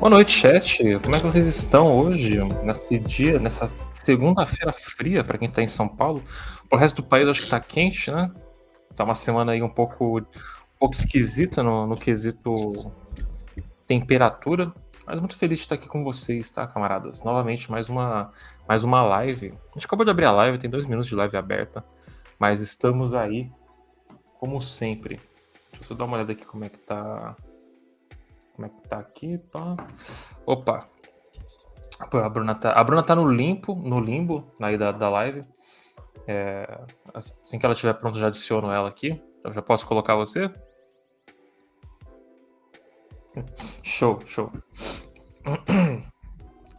Boa noite, chat. Como é que vocês estão hoje, nessa segunda-feira fria para quem está em São Paulo? O resto do país acho que está quente, né? Tá uma semana aí um pouco esquisita no quesito temperatura, mas muito feliz de estar aqui com vocês, tá, camaradas? Novamente, mais uma live. A gente acabou de abrir a live, tem 2 minutos de live aberta, mas estamos aí como sempre. Deixa eu só dar uma olhada aqui como é que tá aqui, pá. Opa, pô, a Bruna tá no limbo aí da live. Assim que ela estiver pronta, já adiciono ela aqui. Eu já posso colocar você? Show. Eu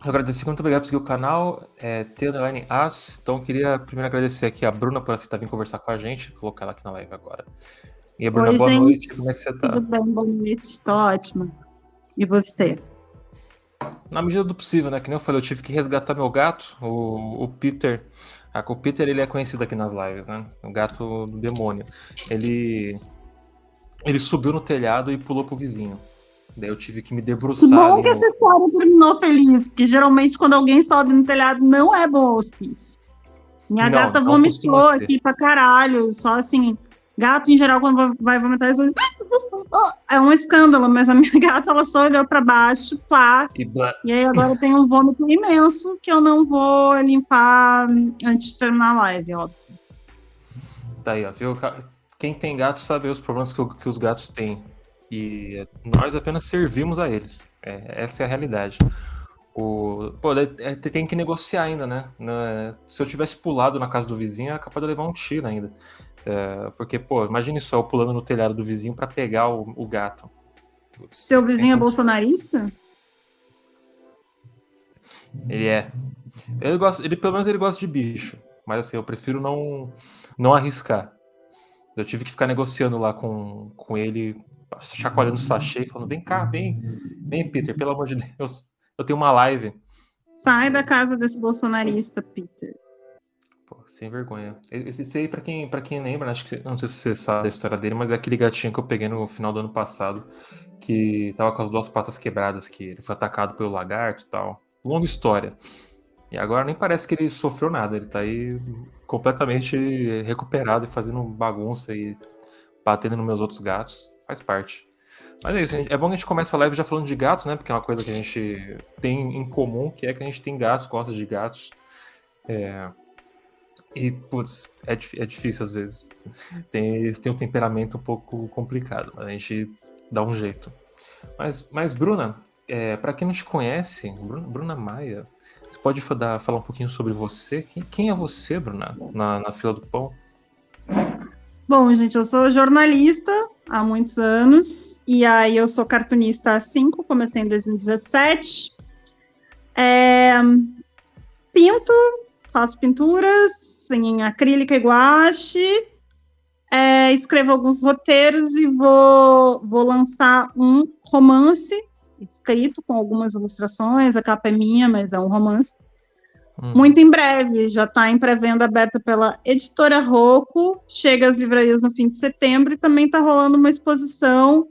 agradecer, muito obrigado por seguir o canal, T_As. Então eu queria primeiro agradecer aqui a Bruna por aceitar vir conversar com a gente, colocar ela aqui na live agora. E a Bruna, Oi, boa gente. noite, como é que você tá? Tudo bem? Boa noite, tô ótima. E você? Na medida do possível, né? Que nem eu falei, eu tive que resgatar meu gato, o Peter. O Peter, ele é conhecido aqui nas lives, né? O gato do demônio. Ele subiu no telhado e pulou pro vizinho. Daí eu tive que me Que debruçar bom ali que no... essa história terminou feliz, porque geralmente quando alguém sobe no telhado não é bom auspício. Minha Não, gata não costuma vomitou ser. aqui pra caralho, só assim, gato em geral quando vai vomitar, é um escândalo, mas a minha gata ela só olhou pra baixo, pá, e aí agora tem um vômito imenso que eu não vou limpar antes de terminar a live, ó. Tá aí, ó, viu? Quem tem gato sabe os problemas que os gatos têm. E nós apenas servimos a eles. Essa é a realidade. Tem que negociar ainda, né? Se eu tivesse pulado na casa do vizinho, era capaz de levar um tiro ainda. Porque, pô, imagine só eu pulando no telhado do vizinho pra pegar o gato. Putz, Seu sem vizinho é condições. bolsonarista? Ele é. Ele, pelo menos ele gosta de bicho. Mas assim, eu prefiro não arriscar. Eu tive que ficar negociando lá com ele, chacoalhando o sachê, falando: vem cá, vem, Peter, pelo amor de Deus, eu tenho uma live. Sai da casa desse bolsonarista, Peter. Pô, sem vergonha. Esse aí, pra quem lembra, acho que não sei se você sabe da história dele, mas é aquele gatinho que eu peguei no final do ano passado, que tava com as 2 patas quebradas, que ele foi atacado pelo lagarto e tal. Longa história. E agora nem parece que ele sofreu nada, ele tá aí completamente recuperado e fazendo bagunça e batendo nos meus outros gatos. Faz parte. Mas é isso, é bom que a gente comece a live já falando de gatos, né? Porque é uma coisa que a gente tem em comum, que é que a gente tem gatos, gosta de gatos. E, putz, é difícil às vezes. Eles têm um temperamento um pouco complicado, mas a gente dá um jeito. Mas Bruna, para quem não te conhece, Bruna Maia, você pode falar um pouquinho sobre você? Quem é você, Bruna, na fila do pão? Bom, gente, eu sou jornalista há muitos anos, e aí eu sou cartunista há 5, comecei em 2017. Pinto, faço pinturas em acrílica e guache, escrevo alguns roteiros e vou lançar um romance escrito com algumas ilustrações, a capa é minha, mas é um romance. Muito em breve, já está em pré-venda aberta pela Editora Rocco, chega às livrarias no fim de setembro e também está rolando uma exposição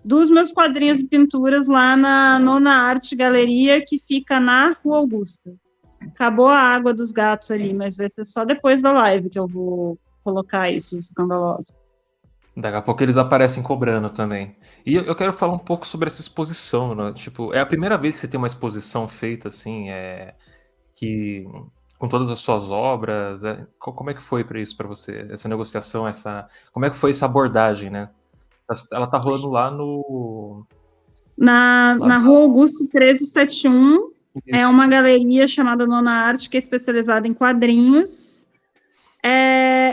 dos meus quadrinhos e pinturas lá na Nona Arte Galeria, que fica na Rua Augusta. Acabou a água dos gatos ali, mas vai ser só depois da live que eu vou colocar isso escandaloso. Daqui a pouco eles aparecem cobrando também. E eu quero falar um pouco sobre essa exposição, né? Tipo, é a primeira vez que você tem uma exposição feita assim, que com todas as suas obras, como é que foi para isso para você? Essa negociação, como é que foi essa abordagem, né? Ela tá rolando lá no Na Rua Augusto 1371, é Isso. uma galeria chamada Nona Arte, que é especializada em quadrinhos.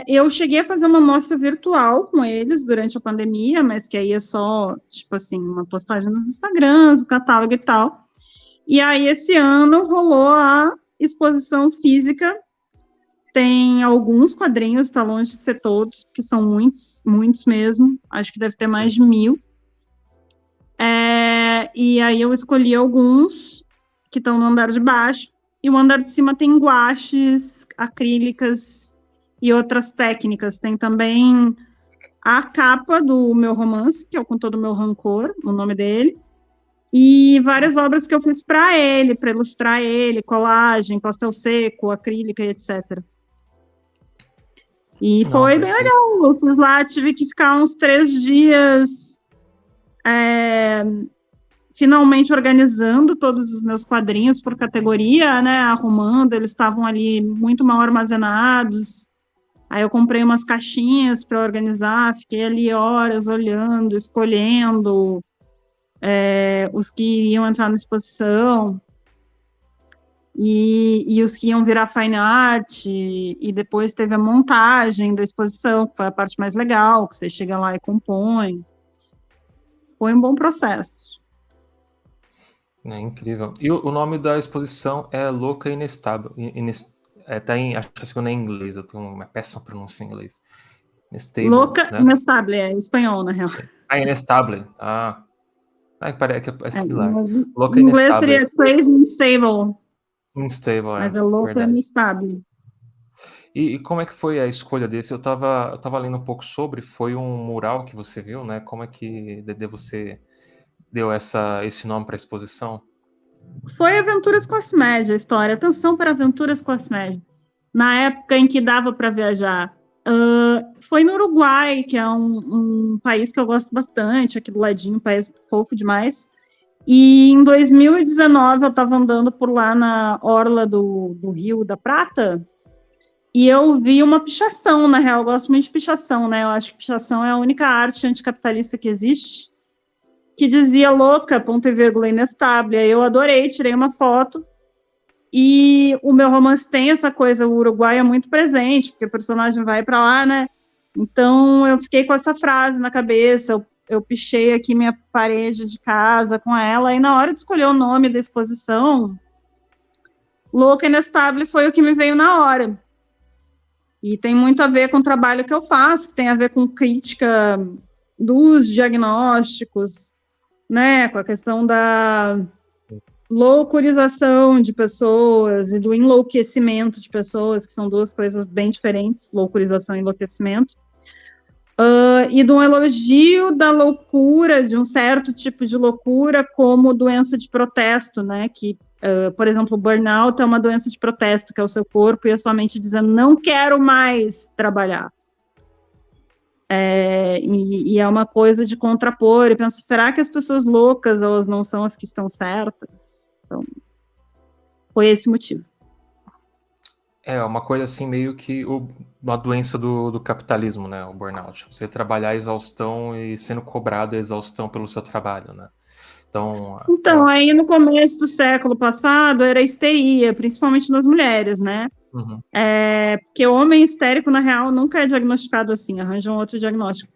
Eu cheguei a fazer uma mostra virtual com eles durante a pandemia, mas que aí é só, tipo assim, uma postagem nos Instagrams, o catálogo e tal. E aí, esse ano, rolou a exposição física. Tem alguns quadrinhos, tá longe de ser todos, porque são muitos, muitos mesmo. Acho que deve ter mais de 1000. E aí eu escolhi alguns que estão no andar de baixo. E o andar de cima tem guaches, acrílicas e outras técnicas. Tem também a capa do meu romance, que é o Com Todo o Meu Rancor, o nome dele. e várias obras que eu fiz para ilustrar ele, colagem, pastel seco, acrílica e etc. E Não, foi bem perfeito. legal. Eu fiz lá, tive que ficar uns 3 dias finalmente organizando todos os meus quadrinhos por categoria, né? Arrumando, eles estavam ali muito mal armazenados. Aí eu comprei umas caixinhas para organizar, fiquei ali horas olhando, escolhendo os que iam entrar na exposição e os que iam virar fine art, e depois teve a montagem da exposição, que foi a parte mais legal, que você chega lá e compõe. Foi um bom processo. É incrível. E o nome da exposição é Louca Inestável. Acho que a segunda é em inglês, eu tenho uma péssima pronúncia em inglês. Inestable, Louca, né? inestable, é espanhol, na real. Inestable. Parece que é similar. Louca Em inglês Inestable. seria crazy unstable, Unstable, mas é louca verdade. inestable. E como é que foi a escolha desse? Eu tava lendo um pouco sobre, foi um mural que você viu, né? Como é que você deu esse nome para a exposição? Foi Aventuras Classe Média a história. Atenção para Aventuras Classe Média. Na época em que dava para viajar. Foi no Uruguai, que é um país que eu gosto bastante, aqui do ladinho, um país fofo demais. E em 2019 eu estava andando por lá na orla do Rio da Prata e eu vi uma pichação, na real, eu gosto muito de pichação, né? Eu acho que pichação é a única arte anticapitalista que existe, que dizia louca, ponto e vírgula, inestável. Eu adorei, tirei uma foto. E o meu romance tem essa coisa, o Uruguai é muito presente, porque o personagem vai para lá, né? Então eu fiquei com essa frase na cabeça, eu pichei aqui minha parede de casa com ela, e na hora de escolher o nome da exposição, Louca Inestável foi o que me veio na hora. E tem muito a ver com o trabalho que eu faço, que tem a ver com crítica dos diagnósticos, né? Com a questão da loucurização de pessoas e do enlouquecimento de pessoas, que são duas coisas bem diferentes, loucurização e enlouquecimento, e do elogio da loucura, de um certo tipo de loucura, como doença de protesto, né, que, por exemplo, o burnout é uma doença de protesto, que é o seu corpo e a sua mente dizendo, não quero mais trabalhar. E é uma coisa de contrapor, e penso, será que as pessoas loucas, elas não são as que estão certas? Então, foi esse o motivo. É uma coisa assim, meio que uma doença do capitalismo, né? O burnout. Você trabalhar a exaustão e sendo cobrado a exaustão pelo seu trabalho, né? Então, aí no começo do século passado era histeria, principalmente nas mulheres, né? Uhum. Porque o homem histérico, na real, nunca é diagnosticado assim, arranjam outro diagnóstico.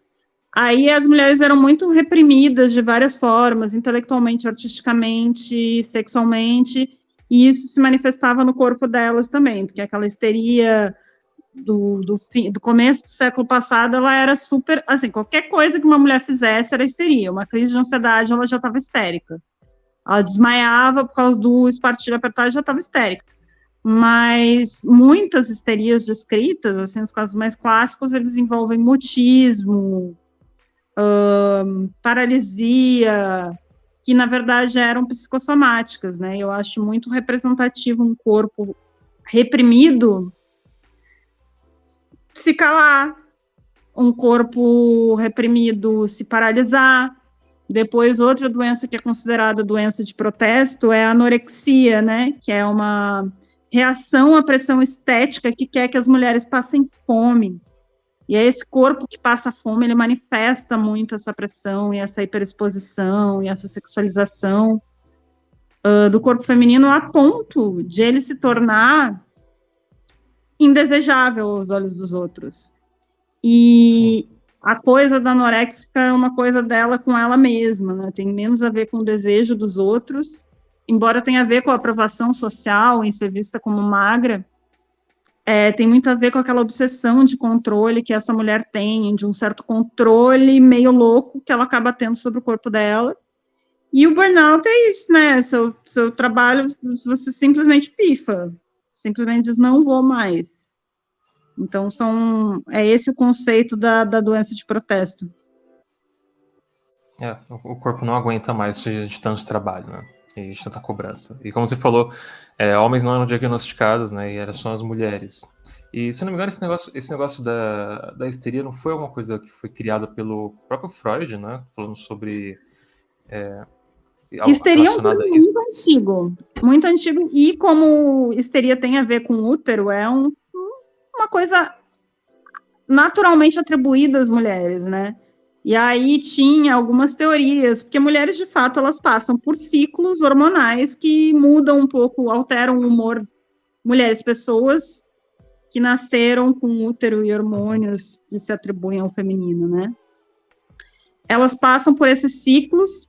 Aí as mulheres eram muito reprimidas de várias formas, intelectualmente, artisticamente, sexualmente, e isso se manifestava no corpo delas também, porque aquela histeria do começo do século passado, ela era super, assim, qualquer coisa que uma mulher fizesse era histeria, uma crise de ansiedade, ela já estava histérica. Ela desmaiava por causa do espartilho apertado e já estava histérica. Mas muitas histerias descritas, assim, os casos mais clássicos, eles envolvem mutismo, paralisia, que na verdade eram psicossomáticas, né? Eu acho muito representativo um corpo reprimido se calar, um corpo reprimido se paralisar. Depois, outra doença que é considerada doença de protesto é a anorexia, né? Que é uma reação à pressão estética que quer que as mulheres passem fome. E é esse corpo que passa fome, ele manifesta muito essa pressão e essa hiperexposição e essa sexualização do corpo feminino a ponto de ele se tornar indesejável aos olhos dos outros. E sim, a coisa da anoréxica é uma coisa dela com ela mesma, né? Tem menos a ver com o desejo dos outros, embora tenha a ver com a aprovação social em ser vista como magra, tem muito a ver com aquela obsessão de controle que essa mulher tem, de um certo controle meio louco que ela acaba tendo sobre o corpo dela. E o burnout é isso, né? Seu trabalho, você simplesmente pifa, simplesmente diz, não vou mais. Então, é esse o conceito da doença de protesto. O corpo não aguenta mais de tanto trabalho, né? E de tanta cobrança. E como você falou, homens não eram diagnosticados, né? E eram só as mulheres. E se eu não me engano, esse negócio da histeria não foi alguma coisa que foi criada pelo próprio Freud, né? Falando sobre algo Histeria é um relacionado a termo isso. muito antigo, e como histeria tem a ver com útero, é uma coisa naturalmente atribuída às mulheres, né? E aí tinha algumas teorias, porque mulheres, de fato, elas passam por ciclos hormonais que mudam um pouco, alteram o humor. Mulheres, pessoas que nasceram com útero e hormônios que se atribuem ao feminino, né? Elas passam por esses ciclos,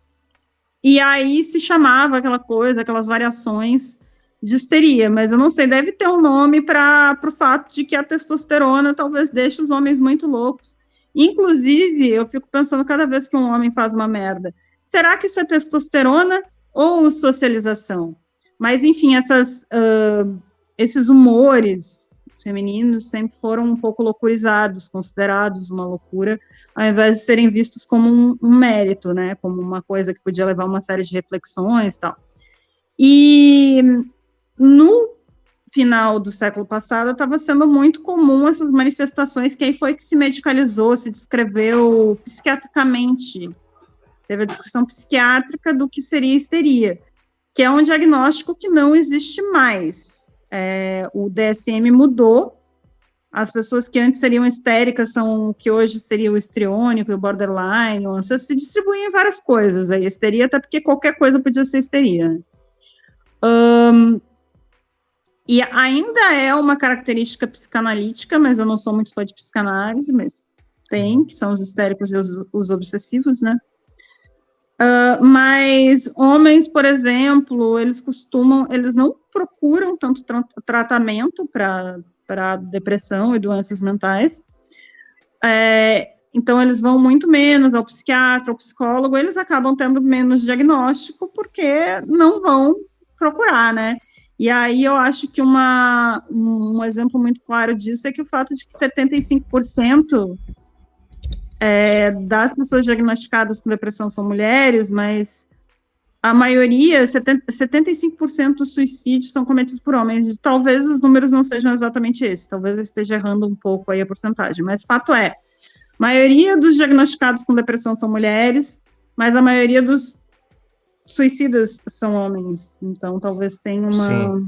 e aí se chamava aquela coisa, aquelas variações de histeria, mas eu não sei, deve ter um nome para o fato de que a testosterona talvez deixe os homens muito loucos. Inclusive, eu fico pensando cada vez que um homem faz uma merda, será que isso é testosterona ou socialização? Mas, enfim, esses humores femininos sempre foram um pouco loucurizados, considerados uma loucura, ao invés de serem vistos como um mérito, né, como uma coisa que podia levar a uma série de reflexões e tal. E no final do século passado estava sendo muito comum essas manifestações, que aí foi que se medicalizou, se descreveu psiquiatricamente, teve a descrição psiquiátrica do que seria histeria, que é um diagnóstico que não existe mais. O DSM mudou. As pessoas que antes seriam histéricas são o que hoje seria o histriônico e o borderline, ou se distribuem em várias coisas. A histeria, até porque qualquer coisa podia ser histeria. E ainda é uma característica psicanalítica, mas eu não sou muito fã de psicanálise, mas tem, que são os histéricos e os obsessivos, né? Mas homens, por exemplo, eles não procuram tanto tratamento para depressão e doenças mentais. Então, eles vão muito menos ao psiquiatra, ao psicólogo, eles acabam tendo menos diagnóstico porque não vão procurar, né? E aí eu acho que um exemplo muito claro disso é que o fato de que 75% das pessoas diagnosticadas com depressão são mulheres, mas a maioria, 75% dos suicídios são cometidos por homens. Talvez os números não sejam exatamente esses, talvez eu esteja errando um pouco aí a porcentagem, mas fato é, a maioria dos diagnosticados com depressão são mulheres, mas a maioria dos suicidas são homens. Então, talvez tenha uma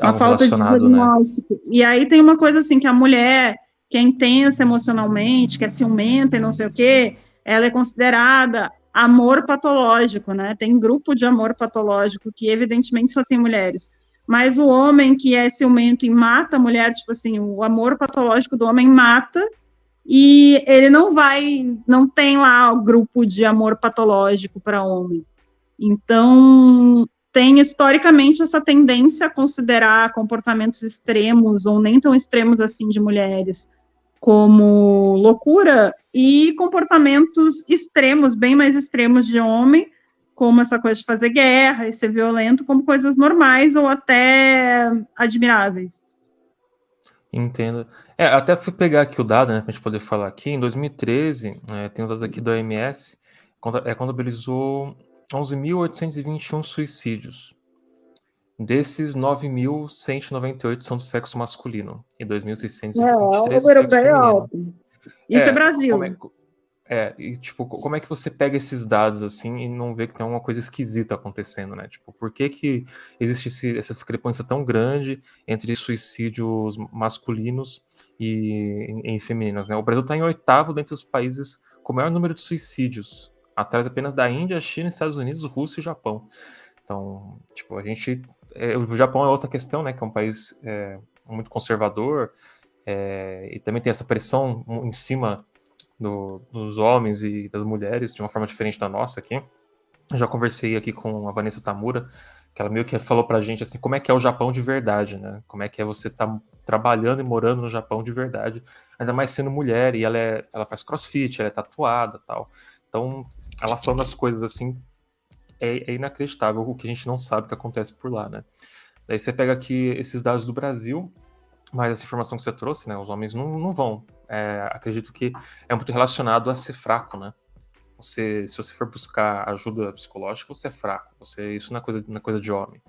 Algo falta de relacionado, né? diagnóstico. E aí tem uma coisa assim, que a mulher que é intensa emocionalmente, que é ciumenta e não sei o quê, ela é considerada amor patológico, né? Tem grupo de amor patológico que evidentemente só tem mulheres. Mas o homem que é ciumento e mata a mulher, tipo assim, o amor patológico do homem mata, e ele não tem lá o grupo de amor patológico para homem. Então, tem historicamente essa tendência a considerar comportamentos extremos, ou nem tão extremos assim, de mulheres, como loucura, e comportamentos extremos, bem mais extremos de homem, como essa coisa de fazer guerra e ser violento, como coisas normais ou até admiráveis. Entendo. Até fui pegar aqui o dado, né, pra gente poder falar aqui. Em 2013, tem os dados aqui do OMS, contabilizou 11.821 suicídios. Desses, 9.198 são do sexo masculino e 2.623 do número sexo bem feminino. alto. Isso é Brasil. Como é que você pega esses dados assim e não vê que tem alguma coisa esquisita acontecendo, né? Tipo, por que existe essa discrepância tão grande entre suicídios masculinos e em femininos, né? O Brasil está em 8º dentre os países com o maior número de suicídios, atrás apenas da Índia, China, Estados Unidos, Rússia e Japão. Então, tipo, o Japão é outra questão, né? Que é um país muito conservador, e também tem essa pressão em cima dos homens e das mulheres de uma forma diferente da nossa aqui. Eu já conversei aqui com a Vanessa Tamura, que ela meio que falou pra gente assim, como é que é o Japão de verdade, né? Como é que é você tá trabalhando e morando no Japão de verdade, ainda mais sendo mulher, e ela faz crossfit, ela é tatuada e tal. Então, ela falando as coisas assim, é inacreditável o que a gente não sabe que acontece por lá, né? Daí você pega aqui esses dados do Brasil, mas essa informação que você trouxe, né? Os homens não vão. Acredito que é muito relacionado a ser fraco, né? se você for buscar ajuda psicológica, você é fraco. Isso não é coisa de homem.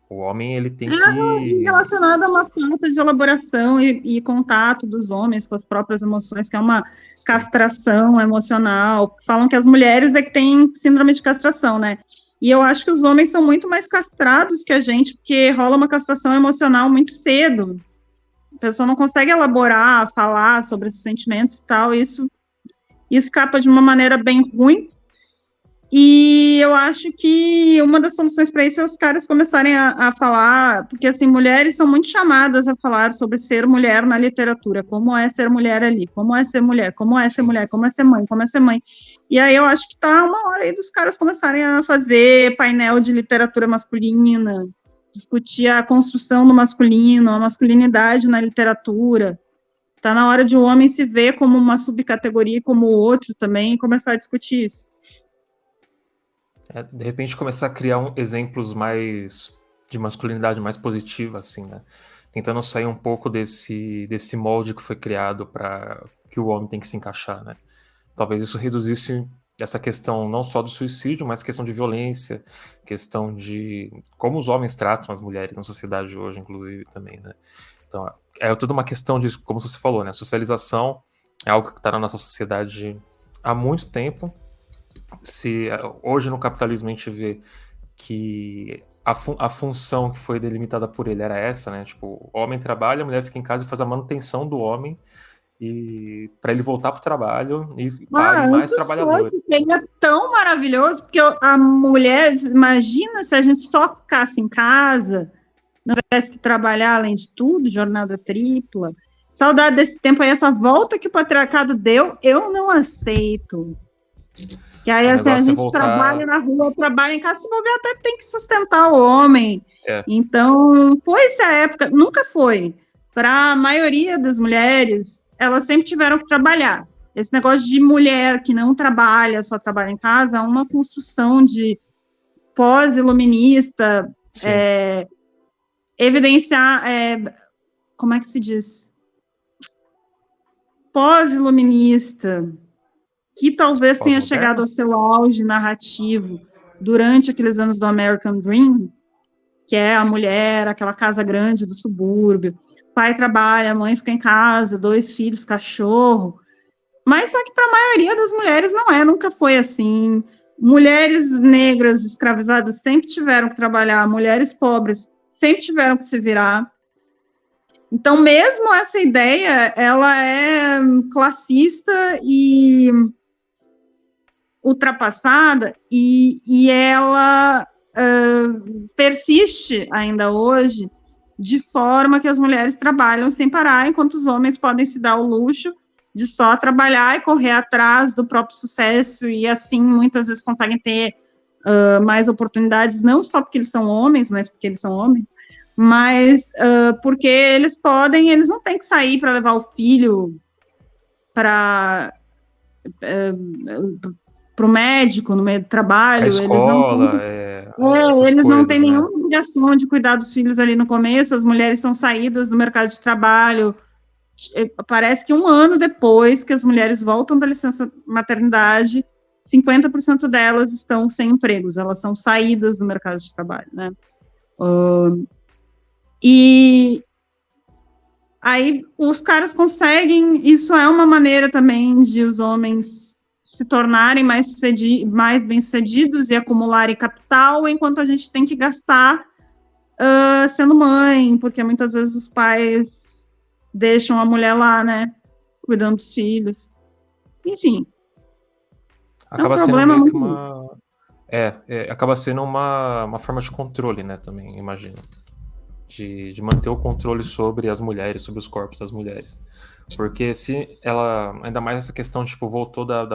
O homem, ele tem que... Relacionado a uma falta de elaboração e contato dos homens com as próprias emoções, que é uma castração emocional. Falam que as mulheres é que têm síndrome de castração, né? E eu acho que os homens são muito mais castrados que a gente, porque rola uma castração emocional muito cedo. A pessoa não consegue elaborar, falar sobre esses sentimentos e tal, e isso escapa de uma maneira bem ruim. E eu acho que uma das soluções para isso é os caras começarem a falar, porque, assim, mulheres são muito chamadas a falar sobre ser mulher na literatura, como é ser mulher ali, como é ser mulher, como é ser mulher, como é ser mãe, como é ser mãe. E aí eu acho que tá uma hora aí dos caras começarem a fazer painel de literatura masculina, discutir a construção do masculino, a masculinidade na literatura. Tá na hora de um homem se ver como uma subcategoria, como o outro também, e começar a discutir isso. De repente começar a criar exemplos mais de masculinidade mais positiva, assim, né? Tentando sair um pouco desse molde que foi criado para que o homem tem que se encaixar, né? Talvez isso reduzisse essa questão não só do suicídio, mas questão de violência, questão de como os homens tratam as mulheres na sociedade hoje, inclusive, também, né? Então, é toda uma questão de, como você falou, né? A socialização é algo que está na nossa sociedade há muito tempo. Se hoje no capitalismo a gente vê que a função que foi delimitada por ele era essa, né? Tipo, o homem trabalha, a mulher fica em casa e faz a manutenção do homem e para ele voltar para o trabalho e pague mais trabalhadores. Seria tão maravilhoso, porque a mulher, imagina se a gente só ficasse em casa, não tivesse que trabalhar além de tudo, jornada tripla. Saudade desse tempo aí, essa volta que o patriarcado deu, eu não aceito. Que aí, assim, a gente trabalha na rua, trabalha em casa, se bobear, até tem que sustentar o homem. Então, foi essa época, nunca foi. Para a maioria das mulheres, elas sempre tiveram que trabalhar. Esse negócio de mulher que não trabalha, só trabalha em casa, é uma construção de pós-iluminista, evidenciar, como é que se diz? Pós-iluminista, que talvez tenha chegado ao seu auge narrativo durante aqueles anos do American Dream, que é a mulher, aquela casa grande do subúrbio, pai trabalha, a mãe fica em casa, 2 filhos, cachorro, mas só que para a maioria das mulheres não nunca foi assim. Mulheres negras escravizadas sempre tiveram que trabalhar, mulheres pobres sempre tiveram que se virar. Então, mesmo essa ideia, ela é classista e ultrapassada, e ela persiste ainda hoje, de forma que as mulheres trabalham sem parar, enquanto os homens podem se dar o luxo de só trabalhar e correr atrás do próprio sucesso, e assim, muitas vezes conseguem ter mais oportunidades, não só porque eles são homens, mas porque eles são homens, mas porque eles não têm que sair para levar o filho para o médico no meio do trabalho. A escola, eles não têm nenhuma obrigação de cuidar dos filhos ali no começo, as mulheres são saídas do mercado de trabalho, parece que 1 ano depois que as mulheres voltam da licença maternidade, 50% delas estão sem empregos, elas são saídas do mercado de trabalho, né? E aí os caras conseguem, isso é uma maneira também de os homens se tornarem mais bem-sucedidos e acumularem capital, enquanto a gente tem que gastar sendo mãe, porque muitas vezes os pais deixam a mulher lá, né, cuidando dos filhos. Enfim. Acaba sendo meio que acaba sendo uma forma de controle, né, também, imagino. De manter o controle sobre as mulheres, sobre os corpos das mulheres. Porque se ela, ainda mais essa questão, tipo, voltou da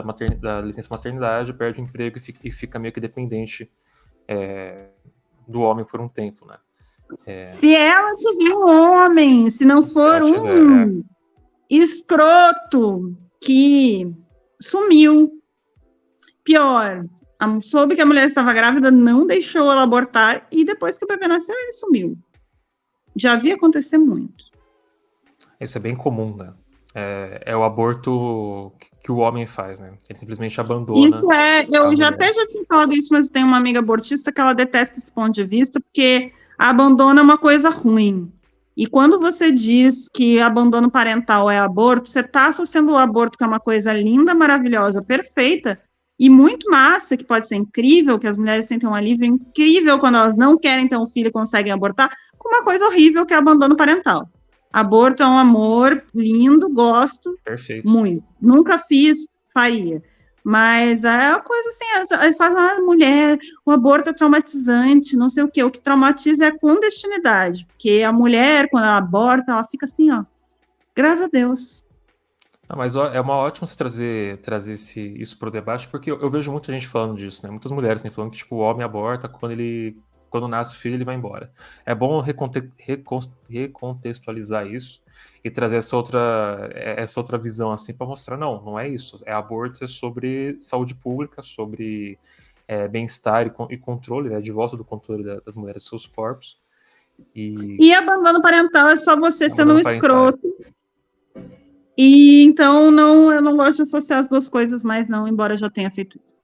licença maternidade, perde o emprego e fica meio que dependente do homem por um tempo, né? Se ela tiver um homem, se não for escroto que sumiu, pior, soube que a mulher estava grávida, não deixou ela abortar, e depois que o bebê nasceu, ele sumiu. Já vi acontecer muito. Isso é bem comum, né? É o aborto que o homem faz, né? Ele simplesmente abandona Isso a eu já mulher. até já tinha falado isso, mas eu tenho uma amiga abortista que ela detesta esse ponto de vista, porque abandono é uma coisa ruim. E quando você diz que abandono parental é aborto, você está associando o aborto, que é uma coisa linda, maravilhosa, perfeita, e muito massa, que pode ser incrível, que as mulheres sentem um alívio incrível quando elas não querem ter um filho e conseguem abortar, com uma coisa horrível que é abandono parental. Aborto é um amor lindo, gosto Perfeito. muito. Nunca fiz, faria. Mas é uma coisa assim, aí faz uma mulher, o aborto é traumatizante, não sei o quê. O que traumatiza é a clandestinidade, porque a mulher, quando ela aborta, ela fica assim, ó, graças a Deus. Não, mas é uma ótima você trazer isso pro debate, porque eu vejo muita gente falando disso, né? Muitas mulheres, né, falando que tipo, o homem aborta quando nasce o filho, ele vai embora. É bom recontextualizar isso e trazer essa outra visão assim para mostrar, não é isso. Aborto é sobre saúde pública, sobre bem-estar e controle, né? De volta do controle das mulheres e seus corpos. E E abandono parental é só você sendo um abandono parental. escroto. E então não, eu não gosto de associar as duas coisas mais, não, embora eu já tenha feito isso.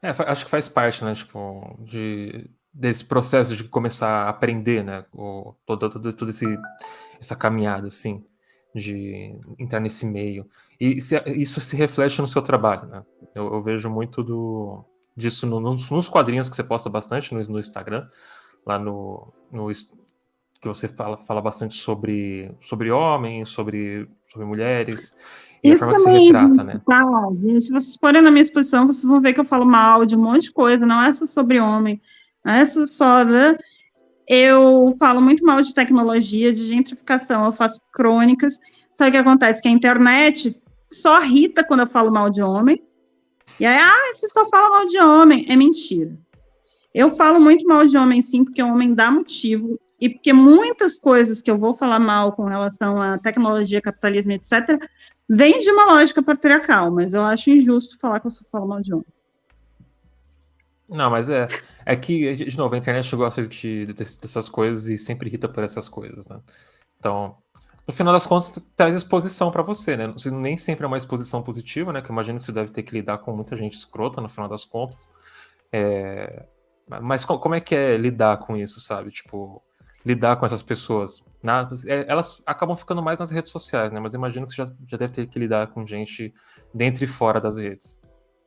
Acho que faz parte, né, tipo, desse processo de começar a aprender, né, toda essa caminhada, assim, de entrar nesse meio. E isso se reflete no seu trabalho, né? Eu vejo muito disso nos quadrinhos que você posta bastante no Instagram, lá que você fala bastante sobre homens, sobre mulheres, e a Isso forma que se também retrata, existe, né? tá? E se vocês forem na minha exposição, vocês vão ver que eu falo mal de um monte de coisa, não é só sobre homem, não é só, né? Eu falo muito mal de tecnologia, de gentrificação, eu faço crônicas, só que acontece que a internet só irrita quando eu falo mal de homem, e aí, você só fala mal de homem, é mentira. Eu falo muito mal de homem, sim, porque o homem dá motivo, e porque muitas coisas que eu vou falar mal com relação à tecnologia, capitalismo, etc., vem de uma lógica patriarcal, mas eu acho injusto falar que eu só falo mal de homem. Não, mas é que, de novo, a internet gosta dessas coisas e sempre irrita por essas coisas, né? Então, no final das contas, traz exposição pra você, né? Isso nem sempre é uma exposição positiva, né? Que eu imagino que você deve ter que lidar com muita gente escrota no final das contas. É, Mas como é que é lidar com isso, sabe? Tipo, lidar com essas pessoas. Elas acabam ficando mais nas redes sociais, né? Mas eu imagino que você já deve ter que lidar com gente dentro e fora das redes.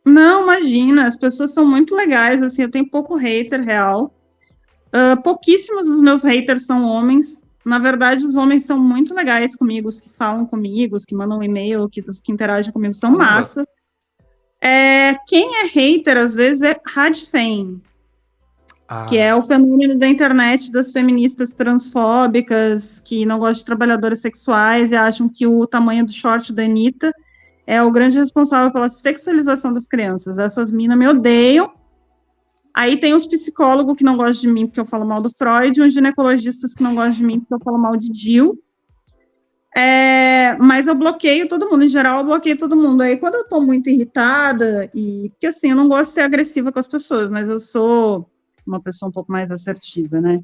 Não, imagina, as pessoas são muito legais, assim, eu tenho pouco hater real. Pouquíssimos dos meus haters são homens. Na verdade, os homens são muito legais comigo, os que falam comigo, os que mandam um e-mail, os que interagem comigo são Caramba! massa. Quem é hater, às vezes, é radfem, que é Ah, o fenômeno da internet das feministas transfóbicas, que não gostam de trabalhadoras sexuais e acham que o tamanho do short da Anitta é o grande responsável pela sexualização das crianças. Essas minas me odeiam. Aí tem os psicólogos que não gostam de mim porque eu falo mal do Freud, e os ginecologistas que não gostam de mim porque eu falo mal de Jill. Mas eu bloqueio todo mundo, em geral eu bloqueio todo mundo. Aí quando eu tô muito irritada, porque assim, eu não gosto de ser agressiva com as pessoas, mas eu sou uma pessoa um pouco mais assertiva, né?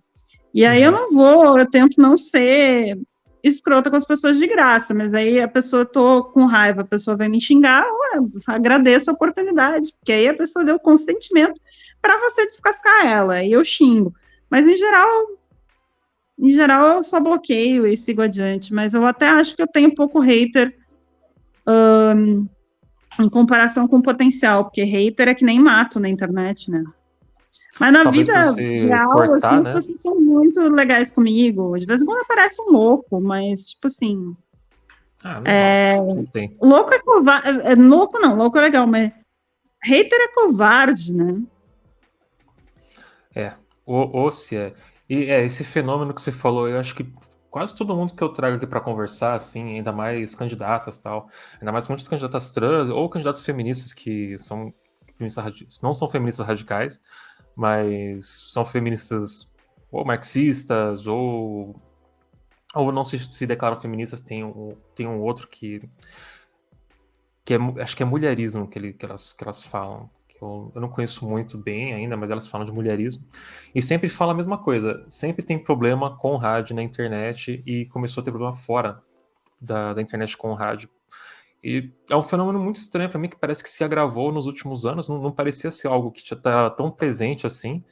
E aí eu uhum. não vou, eu tento não ser escrota com as pessoas de graça, mas aí a pessoa, eu tô com raiva, a pessoa vai me xingar, eu agradeço a oportunidade, porque aí a pessoa deu consentimento para você descascar ela, e eu xingo. Mas em geral eu só bloqueio e sigo adiante, mas eu até acho que eu tenho pouco hater em comparação com o potencial, porque hater é que nem mato na internet, né? Mas na Talvez vida para você real, assim, cortar, as né? pessoas são muito legais comigo. De vez em quando aparece um louco, mas, tipo assim, Ah, normal. Sempre tem. louco é covarde. Louco não, louco é legal, mas hater é covarde, né? É. Ou se é. E esse fenômeno que você falou, eu acho que quase todo mundo que eu trago aqui para conversar, assim, ainda mais candidatas tal, ainda mais muitas candidatas trans ou candidatos feministas que são não são feministas radicais, mas são feministas ou marxistas ou não se declaram feministas, tem um outro que acho que é mulherismo que elas falam. Que eu não conheço muito bem ainda, mas elas falam de mulherismo. E sempre fala a mesma coisa. Sempre tem problema com rádio na internet e começou a ter problema fora. da internet com o rádio. E é um fenômeno muito estranho para mim, que parece que se agravou nos últimos anos, não parecia ser algo que está tão presente assim,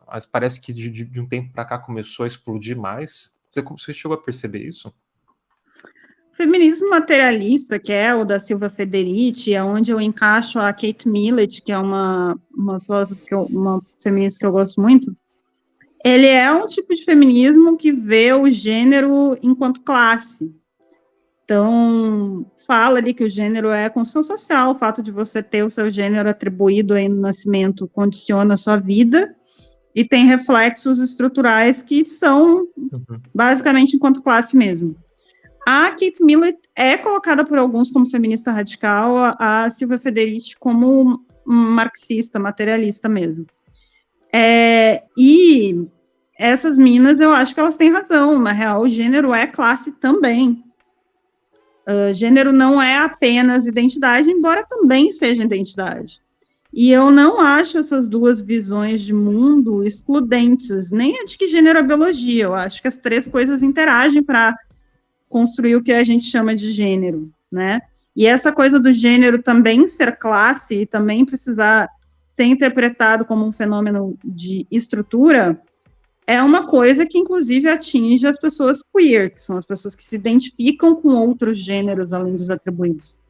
mas parece que de um tempo para cá começou a explodir mais. Você chegou a perceber isso? Feminismo materialista, que é o da Silvia Federici, é onde eu encaixo a Kate Millett, que é uma filósofa, uma feminista que eu gosto muito. Ele é um tipo de feminismo que vê o gênero enquanto classe. Então, fala ali que o gênero é construção social, o fato de você ter o seu gênero atribuído aí no nascimento condiciona a sua vida, e tem reflexos estruturais que são basicamente enquanto classe mesmo. A Kate Millett é colocada por alguns como feminista radical, a Silvia Federici como marxista, materialista mesmo. E essas minas, eu acho que elas têm razão. Na real, o gênero é classe também. Gênero não é apenas identidade, embora também seja identidade. E eu não acho essas duas visões de mundo excludentes, nem a de que gênero é biologia. Eu acho que as três coisas interagem para construir o que a gente chama de gênero, né? E essa coisa do gênero também ser classe e também precisar ser interpretado como um fenômeno de estrutura é uma coisa que, inclusive, atinge as pessoas queer, que são as pessoas que se identificam com outros gêneros além dos atribuídos.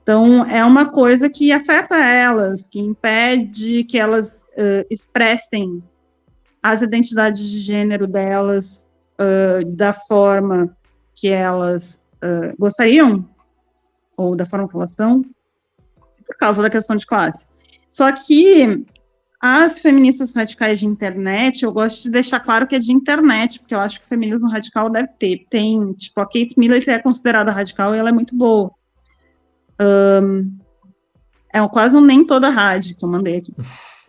Então, é uma coisa que afeta elas, que impede que elas expressem as identidades de gênero delas da forma que elas gostariam, ou da forma que elas são, por causa da questão de classe. Só que as feministas radicais de internet, eu gosto de deixar claro que é de internet, porque eu acho que o feminismo radical deve ter. Tem, tipo, a Kate Millett é considerada radical e ela é muito boa. É quase um nem toda rádio que eu mandei aqui.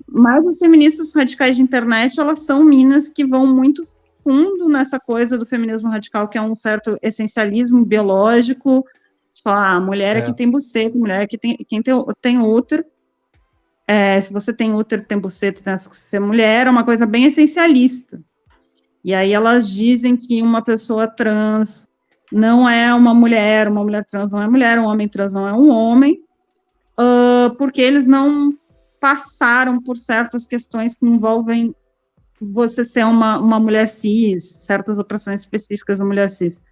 Mas as feministas radicais de internet, elas são minas que vão muito fundo nessa coisa do feminismo radical, que é um certo essencialismo biológico, tipo, a mulher é que tem buceta, mulher é que tem útero, se você tem útero, tem buceta, tem essa, ser mulher, é uma coisa bem essencialista. E aí elas dizem que uma pessoa trans não é uma mulher trans não é mulher, um homem trans não é um homem, porque eles não passaram por certas questões que envolvem você ser uma mulher cis, certas opressões específicas da mulher cis.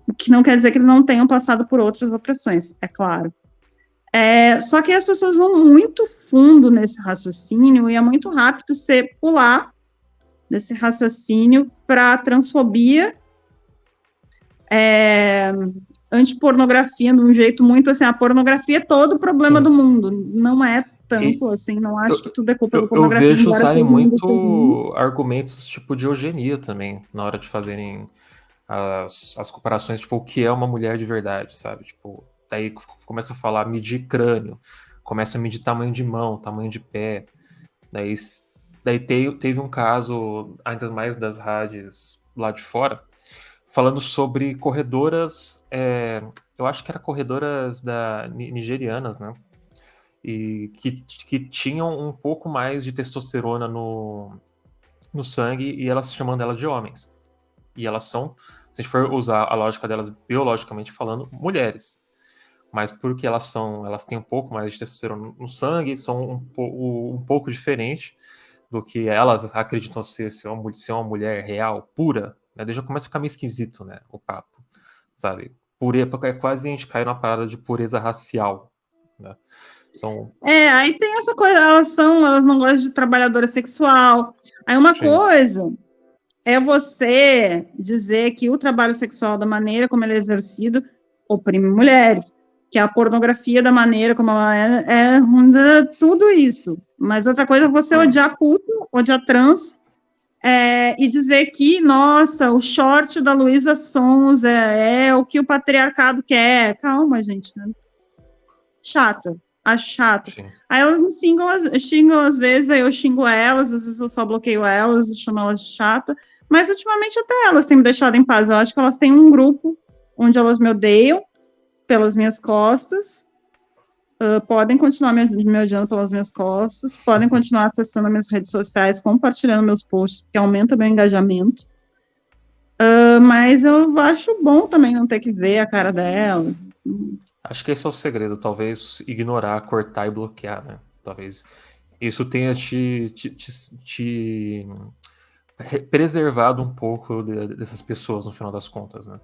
O que não quer dizer que eles não tenham passado por outras opressões, é claro. Só que as pessoas vão muito fundo nesse raciocínio e é muito rápido você pular desse raciocínio para transfobia, antipornografia, de um jeito muito assim, a pornografia é todo o problema do mundo, não é tanto assim, não acho que tudo é culpa da pornografia. Eu vejo usarem muito argumentos tipo de eugenia também, na hora de fazerem as comparações, tipo, o que é uma mulher de verdade, sabe? Tipo, daí começa a falar medir crânio, começa a medir tamanho de mão, tamanho de pé, daí teve um caso, ainda mais das rádios lá de fora, falando sobre corredoras, eu acho que eram corredoras nigerianas, né? E que tinham um pouco mais de testosterona no sangue, e elas chamando elas de homens. E elas são, se a gente for usar a lógica delas biologicamente falando, mulheres. Mas porque elas têm um pouco mais de testosterona no sangue, são um pouco diferente do que elas acreditam ser uma mulher real, pura, né? Daí já começa a ficar meio esquisito, né, o papo, sabe? Quase a gente cai numa parada de pureza racial, né? Então, aí tem essa coisa, elas não gostam de trabalhadora sexual. Aí uma coisa é você dizer que o trabalho sexual, da maneira como ele é exercido, oprime mulheres, que a pornografia, da maneira como ela é tudo isso. Mas outra coisa é você odiar culto, odiar trans, e dizer que, nossa, o short da Luísa Sons é o que o patriarcado quer. Calma, gente, né? Chata. Acho chato. Sim. Aí elas me xingam às vezes, aí eu xingo elas, às vezes eu só bloqueio elas, chamo elas de chata, mas ultimamente até elas têm me deixado em paz. Eu acho que elas têm um grupo onde elas me odeiam pelas minhas costas, podem continuar me odiando pelas minhas costas, podem continuar acessando minhas redes sociais, compartilhando meus posts, que aumenta meu engajamento. Mas eu acho bom também não ter que ver a cara dela. Acho que esse é o segredo, talvez ignorar, cortar e bloquear, né? Talvez isso tenha te preservado um pouco dessas pessoas no final das contas, né?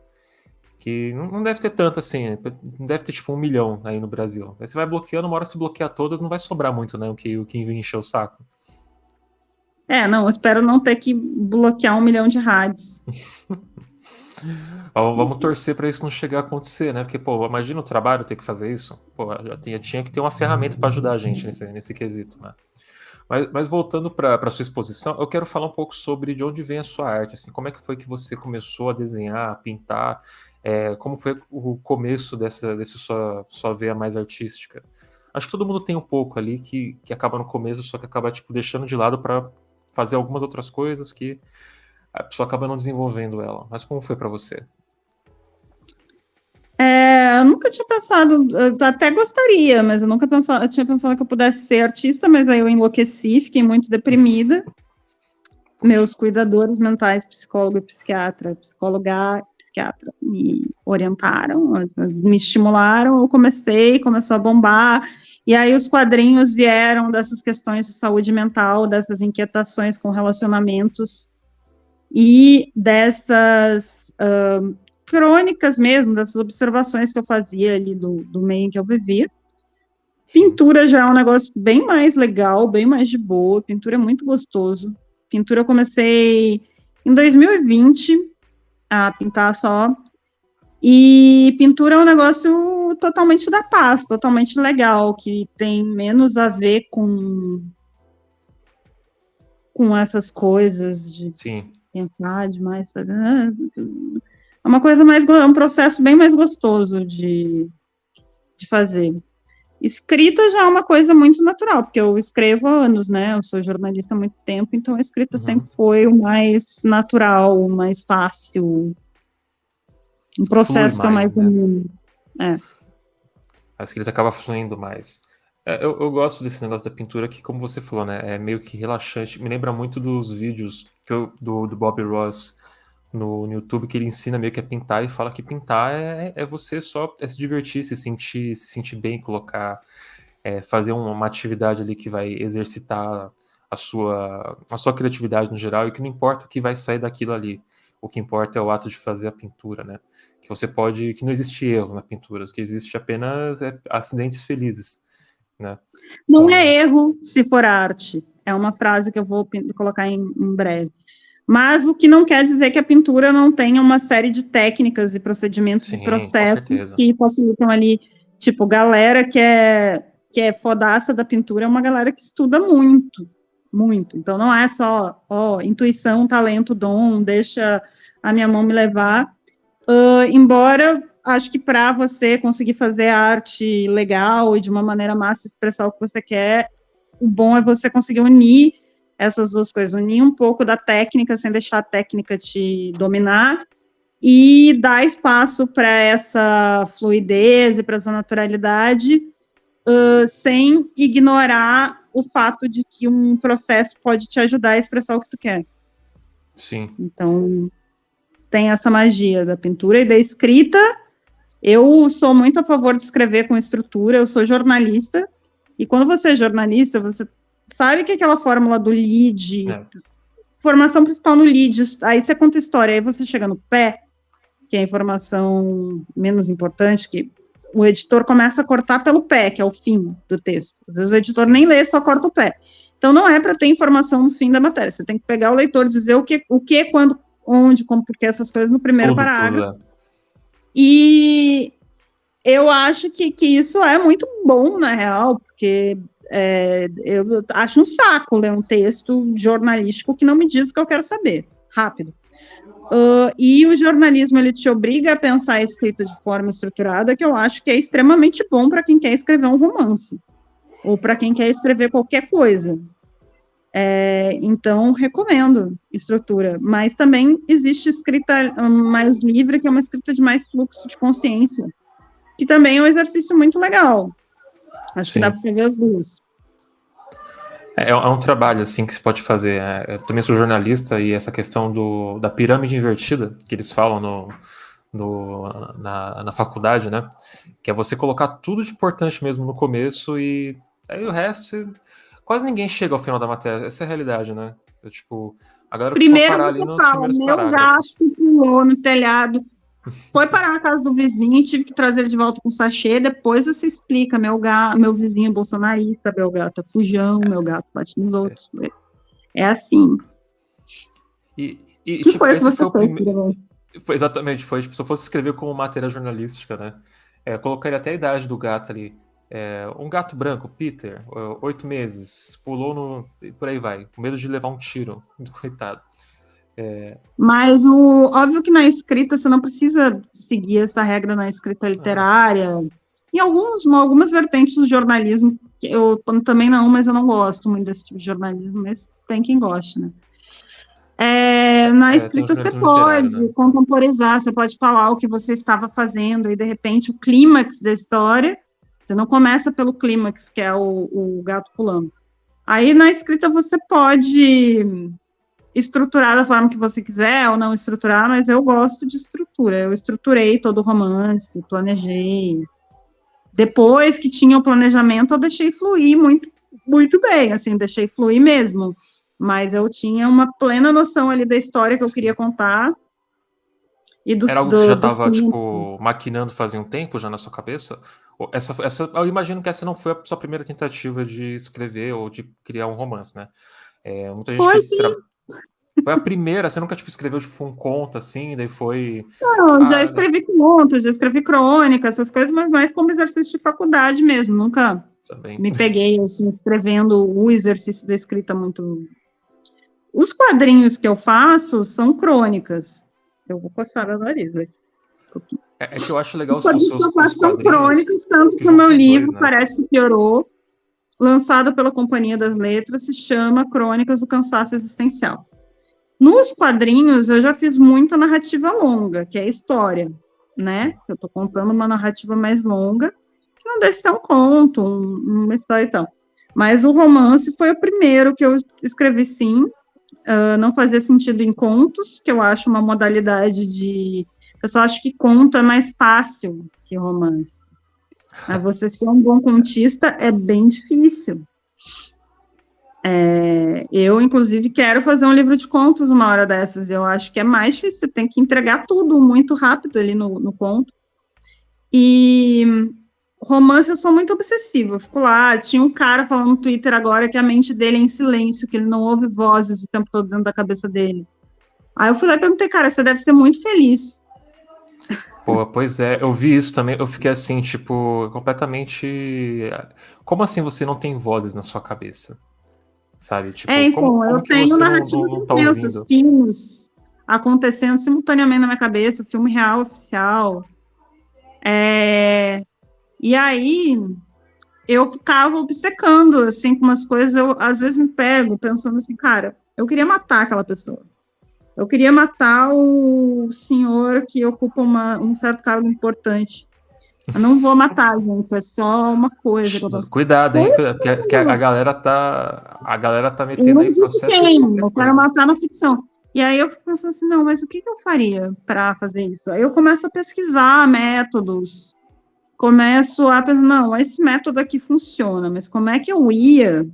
Que não deve ter tanto assim, né? Não deve ter tipo 1 milhão aí no Brasil. Aí você vai bloqueando, uma hora se bloquear todas, não vai sobrar muito, né? O que vem encher o saco. Não, eu espero não ter que bloquear 1 milhão de rádios. Vamos torcer para isso não chegar a acontecer, né? Porque, pô, imagina o trabalho ter que fazer isso. Pô, tinha que ter uma ferramenta para ajudar a gente nesse quesito, né? Mas voltando para sua exposição, eu quero falar um pouco sobre de onde vem a sua arte, assim, como é que foi que você começou a desenhar, a pintar, como foi o começo dessa sua veia mais artística? Acho que todo mundo tem um pouco ali que acaba no começo, só que acaba tipo deixando de lado para fazer algumas outras coisas que a pessoa acaba não desenvolvendo ela. Mas como foi para você? Eu nunca tinha pensado, eu até gostaria, mas eu tinha pensado que eu pudesse ser artista, mas aí eu enlouqueci, fiquei muito deprimida. Meus cuidadores mentais, psicólogo e psiquiatra, psicóloga e psiquiatra, me orientaram, me estimularam, começou a bombar, e aí os quadrinhos vieram dessas questões de saúde mental, dessas inquietações com relacionamentos, e dessas crônicas mesmo, dessas observações que eu fazia ali do meio em que eu vivia. Pintura já é um negócio bem mais legal, bem mais de boa, pintura é muito gostoso. Pintura eu comecei em 2020 a pintar só, e pintura é um negócio totalmente da paz, totalmente legal, que tem menos a ver com essas coisas de Sim. pensar demais, sabe? É uma coisa mais, é um processo bem mais gostoso de fazer. Escrita já é uma coisa muito natural, porque eu escrevo há anos, né? Eu sou jornalista há muito tempo, então a escrita sempre foi o mais natural, o mais fácil, um processo que eu mais domino. A escrita acaba fluindo mais. Eu gosto desse negócio da pintura que, como você falou, né? É meio que relaxante. Me lembra muito dos vídeos do Bob Ross no YouTube, que ele ensina meio que a pintar e fala que pintar é você só se divertir, se sentir bem, fazer uma atividade ali que vai exercitar a sua criatividade no geral, e que não importa o que vai sair daquilo ali. O que importa é o ato de fazer a pintura, né? Que não existe erro na pintura, que existe apenas acidentes felizes, né? Não é erro se for arte. É uma frase que eu vou colocar em breve. Mas o que não quer dizer que a pintura não tenha uma série de técnicas e procedimentos e processos que facilitam ali, tipo, galera que é fodaça da pintura, é uma galera que estuda muito, muito. Então não é só, intuição, talento, dom, deixa a minha mão me levar. Embora acho que para você conseguir fazer arte legal e de uma maneira massa expressar o que você quer, o bom é você conseguir unir essas duas coisas, unir um pouco da técnica sem deixar a técnica te dominar e dar espaço para essa fluidez e para essa naturalidade, sem ignorar o fato de que um processo pode te ajudar a expressar o que tu quer. Sim. Então, tem essa magia da pintura e da escrita. Eu sou muito a favor de escrever com estrutura, eu sou jornalista, e quando você é jornalista, você sabe que aquela fórmula do lead, formação principal no lead, aí você conta história, aí você chega no pé, que é a informação menos importante, que o editor começa a cortar pelo pé, que é o fim do texto. Às vezes o editor nem lê, só corta o pé. Então não é para ter informação no fim da matéria, você tem que pegar o leitor e dizer o que, quando, onde, como, porque essas coisas no primeiro parágrafo. E eu acho que isso é muito bom, na real, porque eu acho um saco ler um texto jornalístico que não me diz o que eu quero saber, rápido. E o jornalismo, ele te obriga a pensar a escrita de forma estruturada, que eu acho que é extremamente bom para quem quer escrever um romance, ou para quem quer escrever qualquer coisa. Então, recomendo estrutura, mas também existe escrita mais livre, que é uma escrita de mais fluxo de consciência, que também é um exercício muito legal. Acho que dá para fazer as duas. É um trabalho, assim, que se pode fazer. Eu também sou jornalista e essa questão da pirâmide invertida, que eles falam na faculdade, né? Que é você colocar tudo de importante mesmo no começo e aí o resto, quase ninguém chega ao final da matéria. Essa é a realidade, né? Tipo, a galera costuma Primeiro parar ali você nos fala, primeiros meu gato parágrafos. pulou no telhado, foi parar na casa do vizinho, tive que trazer ele de volta com sachê, depois você explica, meu vizinho é bolsonarista, meu gato é fujão, meu gato bate nos outros. É assim. E Que tipo, foi o que esse você foi o fez, primeiro. Guilherme? Foi exatamente, foi. Tipo, se eu fosse escrever como matéria jornalística, né? Eu colocaria até a idade do gato ali. Um gato branco, Peter, 8 meses, pulou no. E por aí vai, com medo de levar um tiro. Coitado. Mas óbvio que na escrita você não precisa seguir essa regra na escrita literária. Em algumas vertentes do jornalismo, eu também não, mas eu não gosto muito desse tipo de jornalismo, mas tem quem goste, né? Na Tem o escrita você jornalismo literário, né? pode contemporizar, você pode falar o que você estava fazendo, e de repente o clímax da história, você não começa pelo clímax, que é o gato pulando. Aí na escrita você pode estruturar da forma que você quiser ou não estruturar, mas eu gosto de estrutura. Eu estruturei todo o romance, planejei. Depois que tinha o planejamento, eu deixei fluir muito, muito bem, assim, deixei fluir mesmo. Mas eu tinha uma plena noção ali da história que eu queria contar e Era algo que você já dos estava, filmes. tipo, maquinando fazia um tempo já na sua cabeça? Eu imagino que essa não foi a sua primeira tentativa de escrever ou de criar um romance, né? Muita gente que Foi sim, foi a primeira, você nunca, tipo, escreveu, tipo, um conto, assim, daí foi... não, já Ah, escrevi contos, já escrevi crônicas, essas coisas, mas mais como exercício de faculdade mesmo. Nunca também. me peguei, assim, escrevendo o exercício da escrita muito. Os quadrinhos que eu faço são crônicas. Eu vou coçar meu nariz aqui um pouquinho. É que eu acho legal Os as quadrinhos que pessoas eu com os faço são quadrinhos crônicas, tanto que que o meu juntam os dois, livro né? parece que piorou, lançado pela Companhia das Letras, se chama Crônicas do Cansaço Existencial. Nos quadrinhos, eu já fiz muita narrativa longa, que é a história, né? Eu estou contando uma narrativa mais longa, que não deixa de ser um conto, uma história e tal. Mas o romance foi o primeiro que eu escrevi, sim. Não fazia sentido em contos, que eu acho uma modalidade de... Eu só acho que conto é mais fácil que romance. Mas você ser um bom contista é bem difícil. Eu, inclusive, quero fazer um livro de contos uma hora dessas. Eu acho que é mais difícil, você tem que entregar tudo muito rápido ali no conto. E romance eu sou muito obsessiva. Eu fico lá, tinha um cara falando no Twitter agora que a mente dele é em silêncio, que ele não ouve vozes o tempo todo dentro da cabeça dele. Aí eu fui lá e perguntei, cara, você deve ser muito feliz. Pô, pois é, eu vi isso também, eu fiquei assim, tipo, completamente... Como assim você não tem vozes na sua cabeça? Sabe? Tipo, Então, eu como que tenho você narrativas não tá intensas, ouvindo? filmes acontecendo simultaneamente na minha cabeça, filme real, oficial. E aí, eu ficava obcecando, assim, com umas coisas, eu às vezes me pego pensando assim, cara, eu queria matar aquela pessoa. Eu queria matar o senhor que ocupa um certo cargo importante. Eu não vou matar, gente, é só uma coisa que eu tô... Cuidado, hein? Poxa, Que a galera tá eu metendo não aí disse processo de quem, qualquer eu quero coisa. matar na ficção. E aí eu fico pensando assim, não, mas o que eu faria para fazer isso? Aí eu começo a pesquisar métodos, começo a pensar, não, esse método aqui funciona, mas como é que eu ia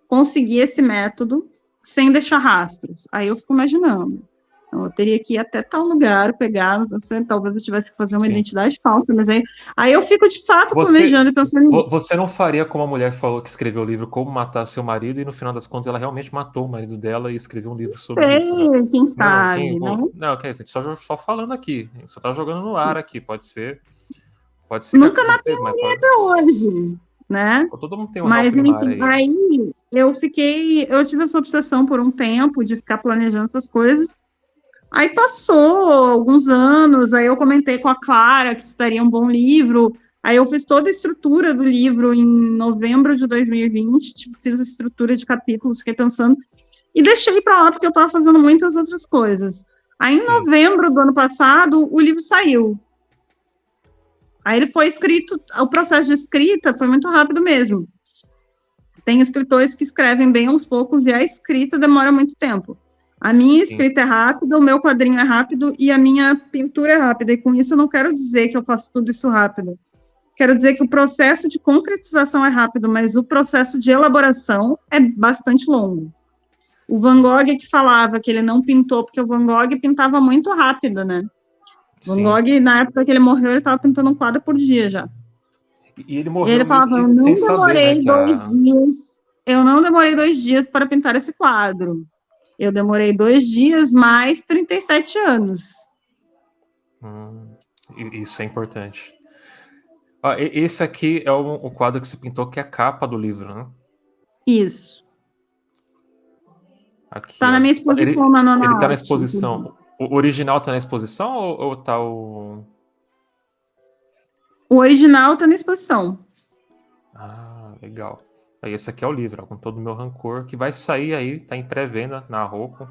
conseguir esse método sem deixar rastros? Aí eu fico imaginando. Então, eu teria que ir até tal lugar, pegar, não sei, talvez eu tivesse que fazer uma Sim. identidade falsa, mas aí eu fico de fato planejando e pensando nisso. Você não faria como a mulher falou que escreveu o livro Como Matar Seu Marido e no final das contas ela realmente matou o marido dela e escreveu um livro sobre isso, né? Sei, quem Não, sabe, né? não, que é isso, a gente só falando aqui, só tá jogando no ar aqui, pode ser que Nunca matei aconteça, mas ninguém até hoje, né? todo mundo tem um réu Mas, primário enfim, aí, né? aí eu tive essa obsessão por um tempo de ficar planejando essas coisas. Aí passou alguns anos, aí eu comentei com a Clara que isso daria um bom livro. Aí eu fiz toda a estrutura do livro em novembro de 2020, tipo, fiz a estrutura de capítulos, fiquei pensando, e deixei para lá porque eu estava fazendo muitas outras coisas. Aí, em Sim. novembro do ano passado, o livro saiu. Aí ele foi escrito, o processo de escrita foi muito rápido mesmo. Tem escritores que escrevem bem aos poucos e a escrita demora muito tempo. A minha Sim. escrita é rápida, o meu quadrinho é rápido e a minha pintura é rápida. E com isso eu não quero dizer que eu faço tudo isso rápido. Quero dizer que o processo de concretização é rápido, mas o processo de elaboração é bastante longo. O Van Gogh que falava que ele não pintou, porque o Van Gogh pintava muito rápido, né? O Van Sim. Gogh, na época que ele morreu, ele estava pintando um quadro por dia já. E ele E morreu ele meio falava, que sem saber, né, eu não demorei 2 dias para pintar esse quadro. Eu demorei 2 dias mais 37 anos. Isso é importante. Esse aqui é o quadro que você pintou, que é a capa do livro, né? Isso. Aqui, Tá na minha exposição na Nona ele tá na Arte. exposição. O original tá na exposição ou tá o... O original tá na exposição. Ah, legal. Aí esse aqui é o livro, ó, com todo o meu rancor, que vai sair aí, tá em pré-venda na Roku.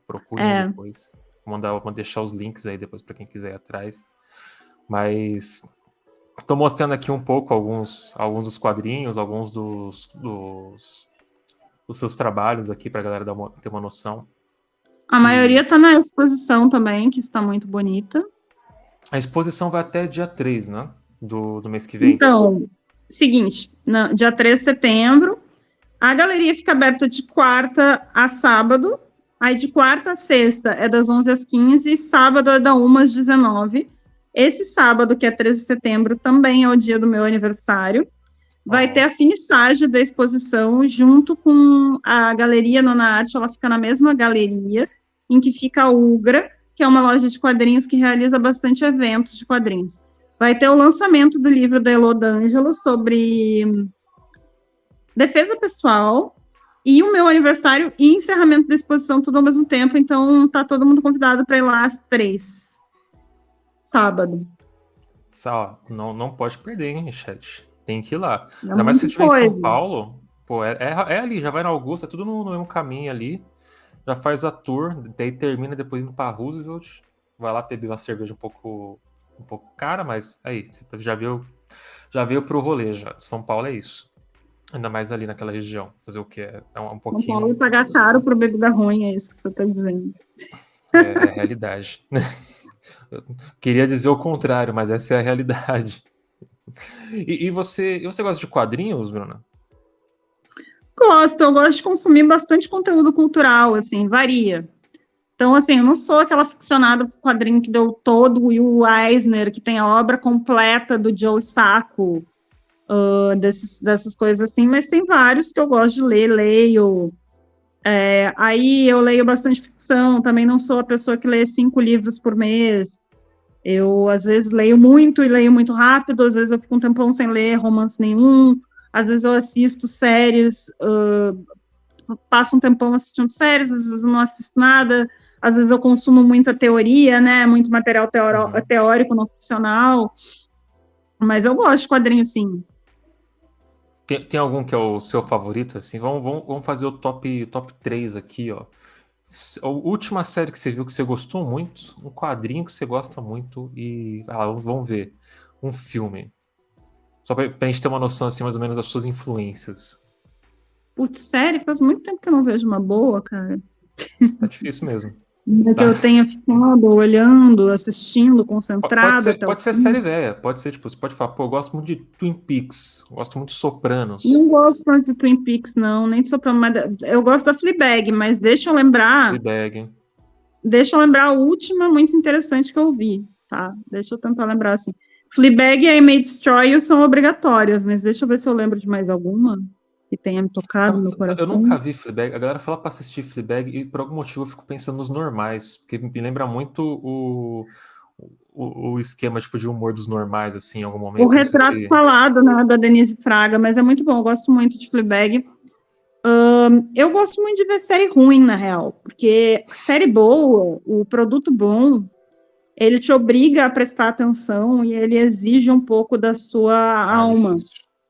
Procurem depois. Vou deixar os links aí depois para quem quiser ir atrás. Mas tô mostrando aqui um pouco alguns dos quadrinhos, alguns dos seus trabalhos aqui pra galera ter uma noção. A maioria tá na exposição também, que está muito bonita. A exposição vai até dia 3, né? Do mês que vem. Então, seguinte, dia 3 de setembro, a galeria fica aberta de quarta a sábado, aí de quarta a sexta é das 11 às 15, e sábado é da 1 às 19. Esse sábado, que é 13 de setembro, também é o dia do meu aniversário. Vai ter a finissagem da exposição junto com a Galeria Nona Arte, ela fica na mesma galeria em que fica a Ugra, que é uma loja de quadrinhos que realiza bastante eventos de quadrinhos. Vai ter o lançamento do livro da Elô D'Angelo sobre defesa pessoal e o meu aniversário e encerramento da exposição tudo ao mesmo tempo, então tá todo mundo convidado para ir lá às 3, sábado. Não pode perder, hein, chat? Tem que ir lá. Ainda mais se estiver em São Paulo, pô, é ali, já vai na Augusta, é tudo no mesmo caminho ali. Já faz a tour, daí termina depois indo pra Roosevelt. Vai lá beber uma cerveja um pouco cara, mas aí, você já veio pro rolê já. São Paulo é isso. Ainda mais ali naquela região. Fazer o quê? É um pouquinho... São Paulo pagar caro pro bebida ruim, é isso que você tá dizendo. É a realidade. Eu queria dizer o contrário, mas essa é a realidade. E você gosta de quadrinhos, Bruna? Eu gosto de consumir bastante conteúdo cultural, assim, varia. Então, assim, eu não sou aquela ficcionada por quadrinho que deu todo o Will Eisner, que tem a obra completa do Joe Sacco, dessas coisas assim, mas tem vários que eu gosto de ler, leio. Aí eu leio bastante ficção, também não sou a pessoa que lê 5 livros por mês. Eu, às vezes, leio muito e leio muito rápido, às vezes eu fico um tempão sem ler romance nenhum, às vezes eu assisto séries, passo um tempão assistindo séries, às vezes eu não assisto nada, às vezes eu consumo muita teoria, né, muito material teórico, não ficcional, mas eu gosto de quadrinhos, sim. Tem algum que é o seu favorito, assim? Vamos fazer o top 3 aqui, ó. A última série que você viu que você gostou muito, um quadrinho que você gosta muito e... vamos ver. Um filme. Só pra gente ter uma noção, assim, mais ou menos das suas influências. Putz, série? Faz muito tempo que eu não vejo uma boa, cara. Tá difícil mesmo. Que eu tenha ficado olhando, assistindo, concentrada. Pode ser série velha, pode ser, tipo, você pode falar, pô, eu gosto muito de Twin Peaks, gosto muito de Sopranos. Não gosto tanto de Twin Peaks, não, nem de Sopranos, mas eu gosto da Fleabag, mas deixa eu lembrar... Fleabag. Deixa eu lembrar a última muito interessante que eu vi, tá? Deixa eu tentar lembrar, assim. Fleabag e I May Destroy You são obrigatórias, mas deixa eu ver se eu lembro de mais alguma que tenha me tocado no coração. Eu nunca vi Fleabag. A galera fala pra assistir Fleabag e por algum motivo eu fico pensando nos normais, porque me lembra muito o esquema tipo de humor dos normais, assim, em algum momento. O Retrato Falado, né, da Denise Fraga, mas é muito bom, eu gosto muito de Fleabag. Eu gosto muito de ver série ruim, na real, porque série boa, o produto bom, ele te obriga a prestar atenção e ele exige um pouco da sua alma.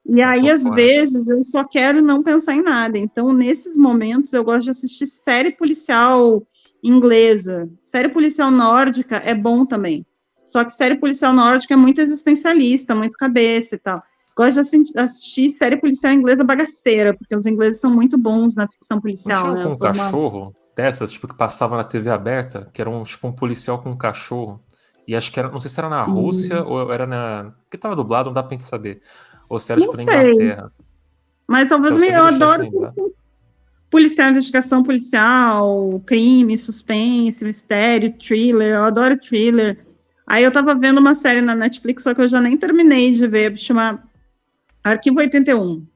E aí, às vezes, eu só quero não pensar em nada. Então, nesses momentos, eu gosto de assistir série policial inglesa. Série policial nórdica é bom também. Só que série policial nórdica é muito existencialista, muito cabeça e tal. gosto de assistir série policial inglesa bagaceira, porque os ingleses são muito bons na ficção Não policial, tinha né? Eu algum sou uma... cachorro dessas, tipo, que passava na TV aberta, que era tipo um policial com um cachorro. E acho que era, não sei se era na Rússia ou era na. Porque tava dublado, não dá pra gente saber. Ou se era, Não tipo, na sei, Inglaterra. mas talvez Então, se eu alguém do chat adoro lembrar. policial, investigação policial, crime, suspense, mistério, thriller, eu adoro thriller. Aí eu tava vendo uma série na Netflix, só que eu já nem terminei de ver, chama Arquivo 81.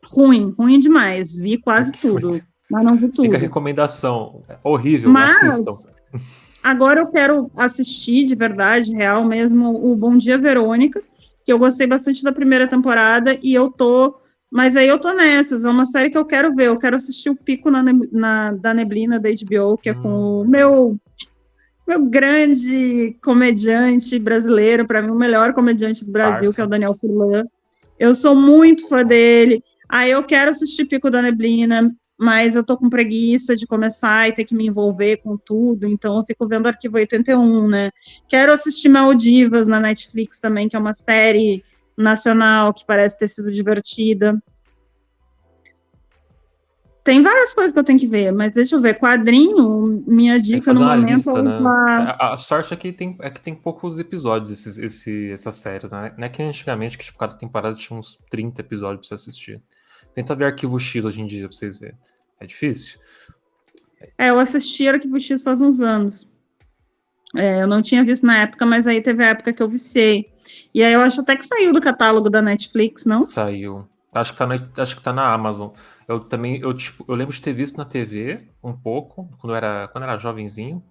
Ruim demais. Vi quase Aqui foi. tudo, mas não vi Fica a tudo. recomendação. É horrível, assistam. Mas agora eu quero assistir de verdade, real mesmo, o Bom Dia Verônica, que eu gostei bastante da primeira temporada e eu tô. Mas aí eu tô nessas, é uma série que eu quero ver. Eu quero assistir o Pico da Neblina da HBO, que é com o meu grande comediante brasileiro, para mim, o melhor comediante do Brasil, que é o Parça. Daniel Furlan. Eu sou muito fã dele. Aí eu quero assistir Pico da Neblina, mas eu tô com preguiça de começar e ter que me envolver com tudo, então eu fico vendo Arquivo 81, né? Quero assistir Maldivas na Netflix também, que é uma série nacional que parece ter sido divertida. Tem várias coisas que eu tenho que ver, mas deixa eu ver. Quadrinho, minha Tem que dica no fazer uma momento é lista, né? usar. A sorte é que tem poucos episódios essas séries, né? Não é que antigamente que tipo, cada temporada tinha uns 30 episódios pra você assistir. Tenta ver Arquivo X hoje em dia pra vocês verem. É difícil? Eu assisti Arquivo X faz uns anos. Eu não tinha visto na época, mas aí teve a época que eu viciei. E aí eu acho até que saiu do catálogo da Netflix, não? Saiu. Acho que tá na Amazon. Eu lembro de ter visto na TV um pouco, quando eu era jovenzinho.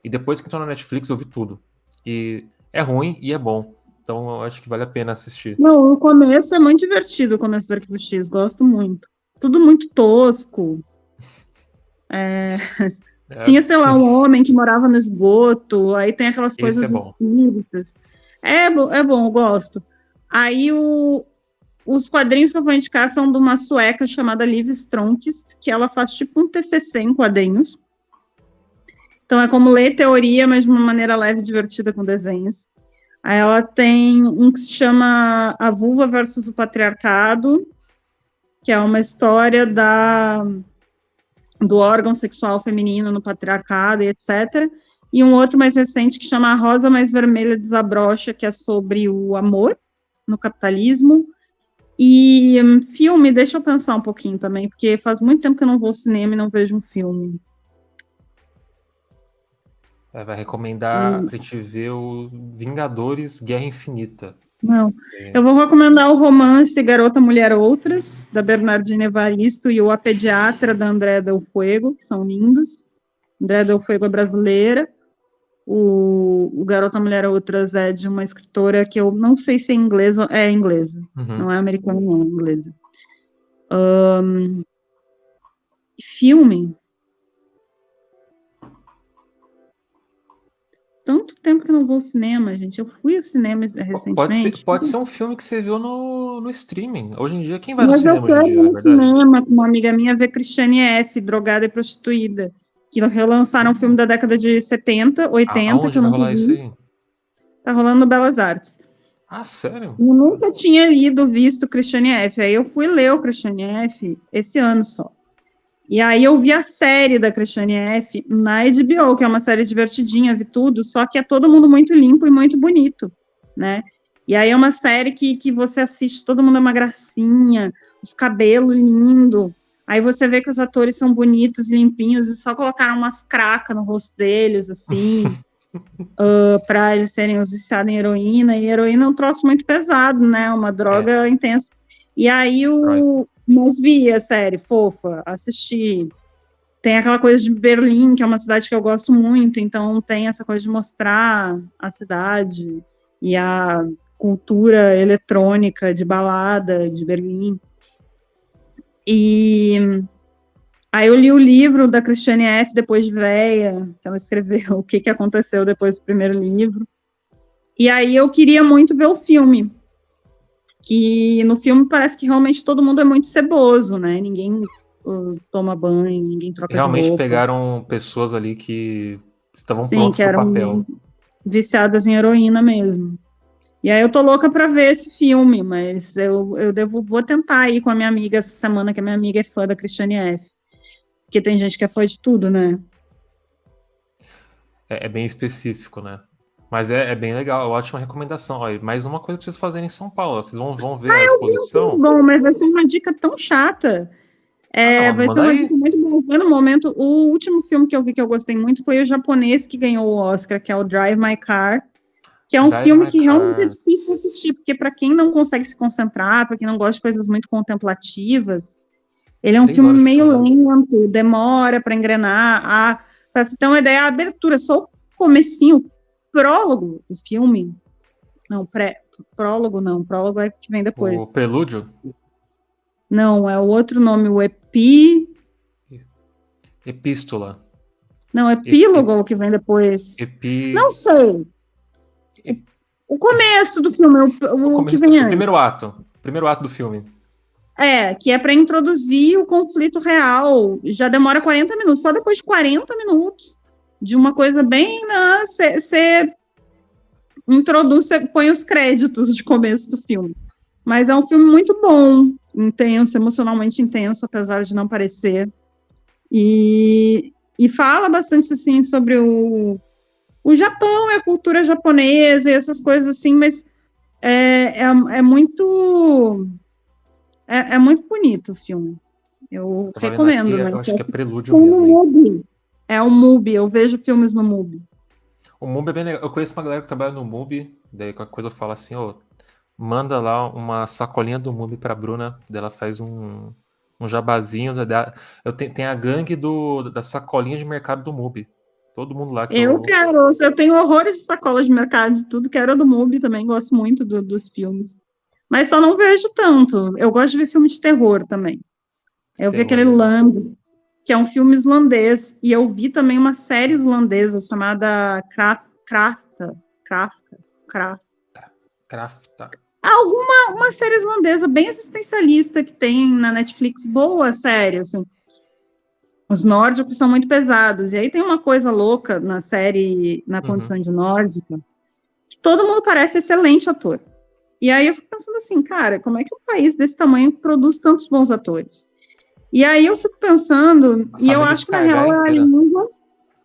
E depois que entrou na Netflix eu vi tudo. E é ruim e é bom. Então eu acho que vale a pena assistir. Não, o começo é muito divertido, o começo do Arquivo X, gosto muito. Tudo muito tosco. É, Tinha, sei lá, um homem que morava no esgoto, aí tem aquelas esse é coisas bom. espíritas. É bom, eu gosto. Aí os quadrinhos que eu vou indicar são de uma sueca chamada Liv Stromquist, que ela faz tipo um TCC em quadrinhos. Então é como ler teoria, mas de uma maneira leve e divertida com desenhos. Aí ela tem um que se chama A Vulva versus o Patriarcado, que é uma história do órgão sexual feminino no patriarcado e etc. E um outro mais recente que chama A Rosa Mais Vermelha Desabrocha, que é sobre o amor no capitalismo. E filme, deixa eu pensar um pouquinho também, porque faz muito tempo que eu não vou ao cinema e não vejo um filme. Vai recomendar pra gente ver o Vingadores Guerra Infinita. Não. Eu vou recomendar o romance Garota, Mulher, Outras, da Bernardina Evaristo, e o A Pediatra, da Andréa Del Fuego, que são lindos. Andréa Del Fuego é brasileira. O Garota, Mulher, Outras é de uma escritora que eu não sei se é inglesa, é inglesa. Uhum. Não é americana, não, é inglesa. Filme. Tanto tempo que eu não vou ao cinema, gente. Eu fui ao cinema recentemente. Pode ser um filme que você viu no streaming. Hoje em dia, quem vai no Mas eu cinema hoje em quero dia, ir na no verdade? cinema com uma amiga minha ver Christiane F., drogada e prostituída, que relançaram um filme da década de 70, 80, que Aonde eu vai nunca rolar isso vi. aí? Tá rolando no Belas Artes. Ah, sério? Eu nunca tinha visto Christiane F. Aí eu fui ler o Christiane F. esse ano só. E aí eu vi a série da Christiane F. na HBO, que é uma série divertidinha, vi tudo, só que é todo mundo muito limpo e muito bonito, né? E aí é uma série que você assiste, todo mundo é uma gracinha, os cabelos lindos. Aí você vê que os atores são bonitos, limpinhos, e só colocaram umas cracas no rosto deles, assim, para eles serem os viciados em heroína. E heroína é um troço muito pesado, né? Uma droga intensa. E aí mas vi a série, fofa, assisti. Tem aquela coisa de Berlim, que é uma cidade que eu gosto muito, então tem essa coisa de mostrar a cidade e a cultura eletrônica de balada de Berlim. E aí eu li o livro da Christiane F. depois de véia, que ela escreveu o que aconteceu depois do primeiro livro. E aí eu queria muito ver o filme, que no filme parece que realmente todo mundo é muito ceboso, né? Ninguém toma banho, ninguém troca de Realmente roupa. pegaram pessoas ali que estavam Sim, prontas que pro eram papel. viciadas em heroína mesmo. E aí eu tô louca pra ver esse filme, mas vou tentar ir com a minha amiga essa semana, que a minha amiga é fã da Christiane F. Porque tem gente que é fã de tudo, né? É bem específico, né? Mas é bem legal, ótima recomendação. Olha, mais uma coisa pra vocês fazerem em São Paulo. Vocês vão ver a exposição? Bom, mas vai ser uma dica tão chata. Ah, não, Vai ser manda uma aí. dica muito boa. No momento, o último filme que eu vi que eu gostei muito foi o japonês que ganhou o Oscar, que é o Drive My Car, que é um Drive filme My que realmente é Car. difícil assistir, porque para quem não consegue se concentrar, para quem não gosta de coisas muito contemplativas, ele é um 3 filme horas de meio filme, né? lento, demora para engrenar. Para você ter uma ideia, a abertura, só o comecinho, o prólogo do filme, não, prólogo é que vem O depois. Prelúdio? Não, é o outro nome, o Epístola. Não, epílogo que vem depois. Não sei. O começo do filme, O o que começo do vem filme. Primeiro antes. ato. Primeiro ato do filme. Que é para introduzir o conflito real. Já demora 40 minutos. Só depois de 40 minutos de uma coisa bem. Você introduz, você põe os créditos de começo do filme. Mas é um filme muito bom, intenso, emocionalmente intenso, apesar de não parecer. E fala bastante assim sobre o Japão e a cultura japonesa e essas coisas assim, mas é muito bonito o filme. Eu Tava vendo aqui, recomendo, né? eu acho Só que é que Prelúdio tem no mesmo, hein? MUBI. É o MUBI, eu vejo filmes no MUBI. O Mubi é bem legal. Eu conheço uma galera que trabalha no Mubi, daí qualquer coisa eu falo assim, ô, manda lá uma sacolinha do Mubi pra Bruna, daí ela faz um jabazinho. Tem a gangue da sacolinha de mercado do Mubi. Todo mundo lá que Eu tenho horrores de sacolas de mercado de tudo, quero do MUBI também, gosto muito dos filmes. Mas só não vejo tanto. Eu gosto de ver filme de terror também. Eu vi terror aquele legal. Lamb, que é um filme islandês, e eu vi também uma série islandesa chamada Krafta. Crafta. Uma série islandesa bem existencialista que tem na Netflix, boa série, assim. Os nórdicos são muito pesados, e aí tem uma coisa louca na série, na condição de nórdica, que todo mundo parece excelente ator. E aí eu fico pensando assim, cara, como é que um país desse tamanho produz tantos bons atores? E aí eu fico pensando, A e eu família acho que na real Scargar é a inteira. língua.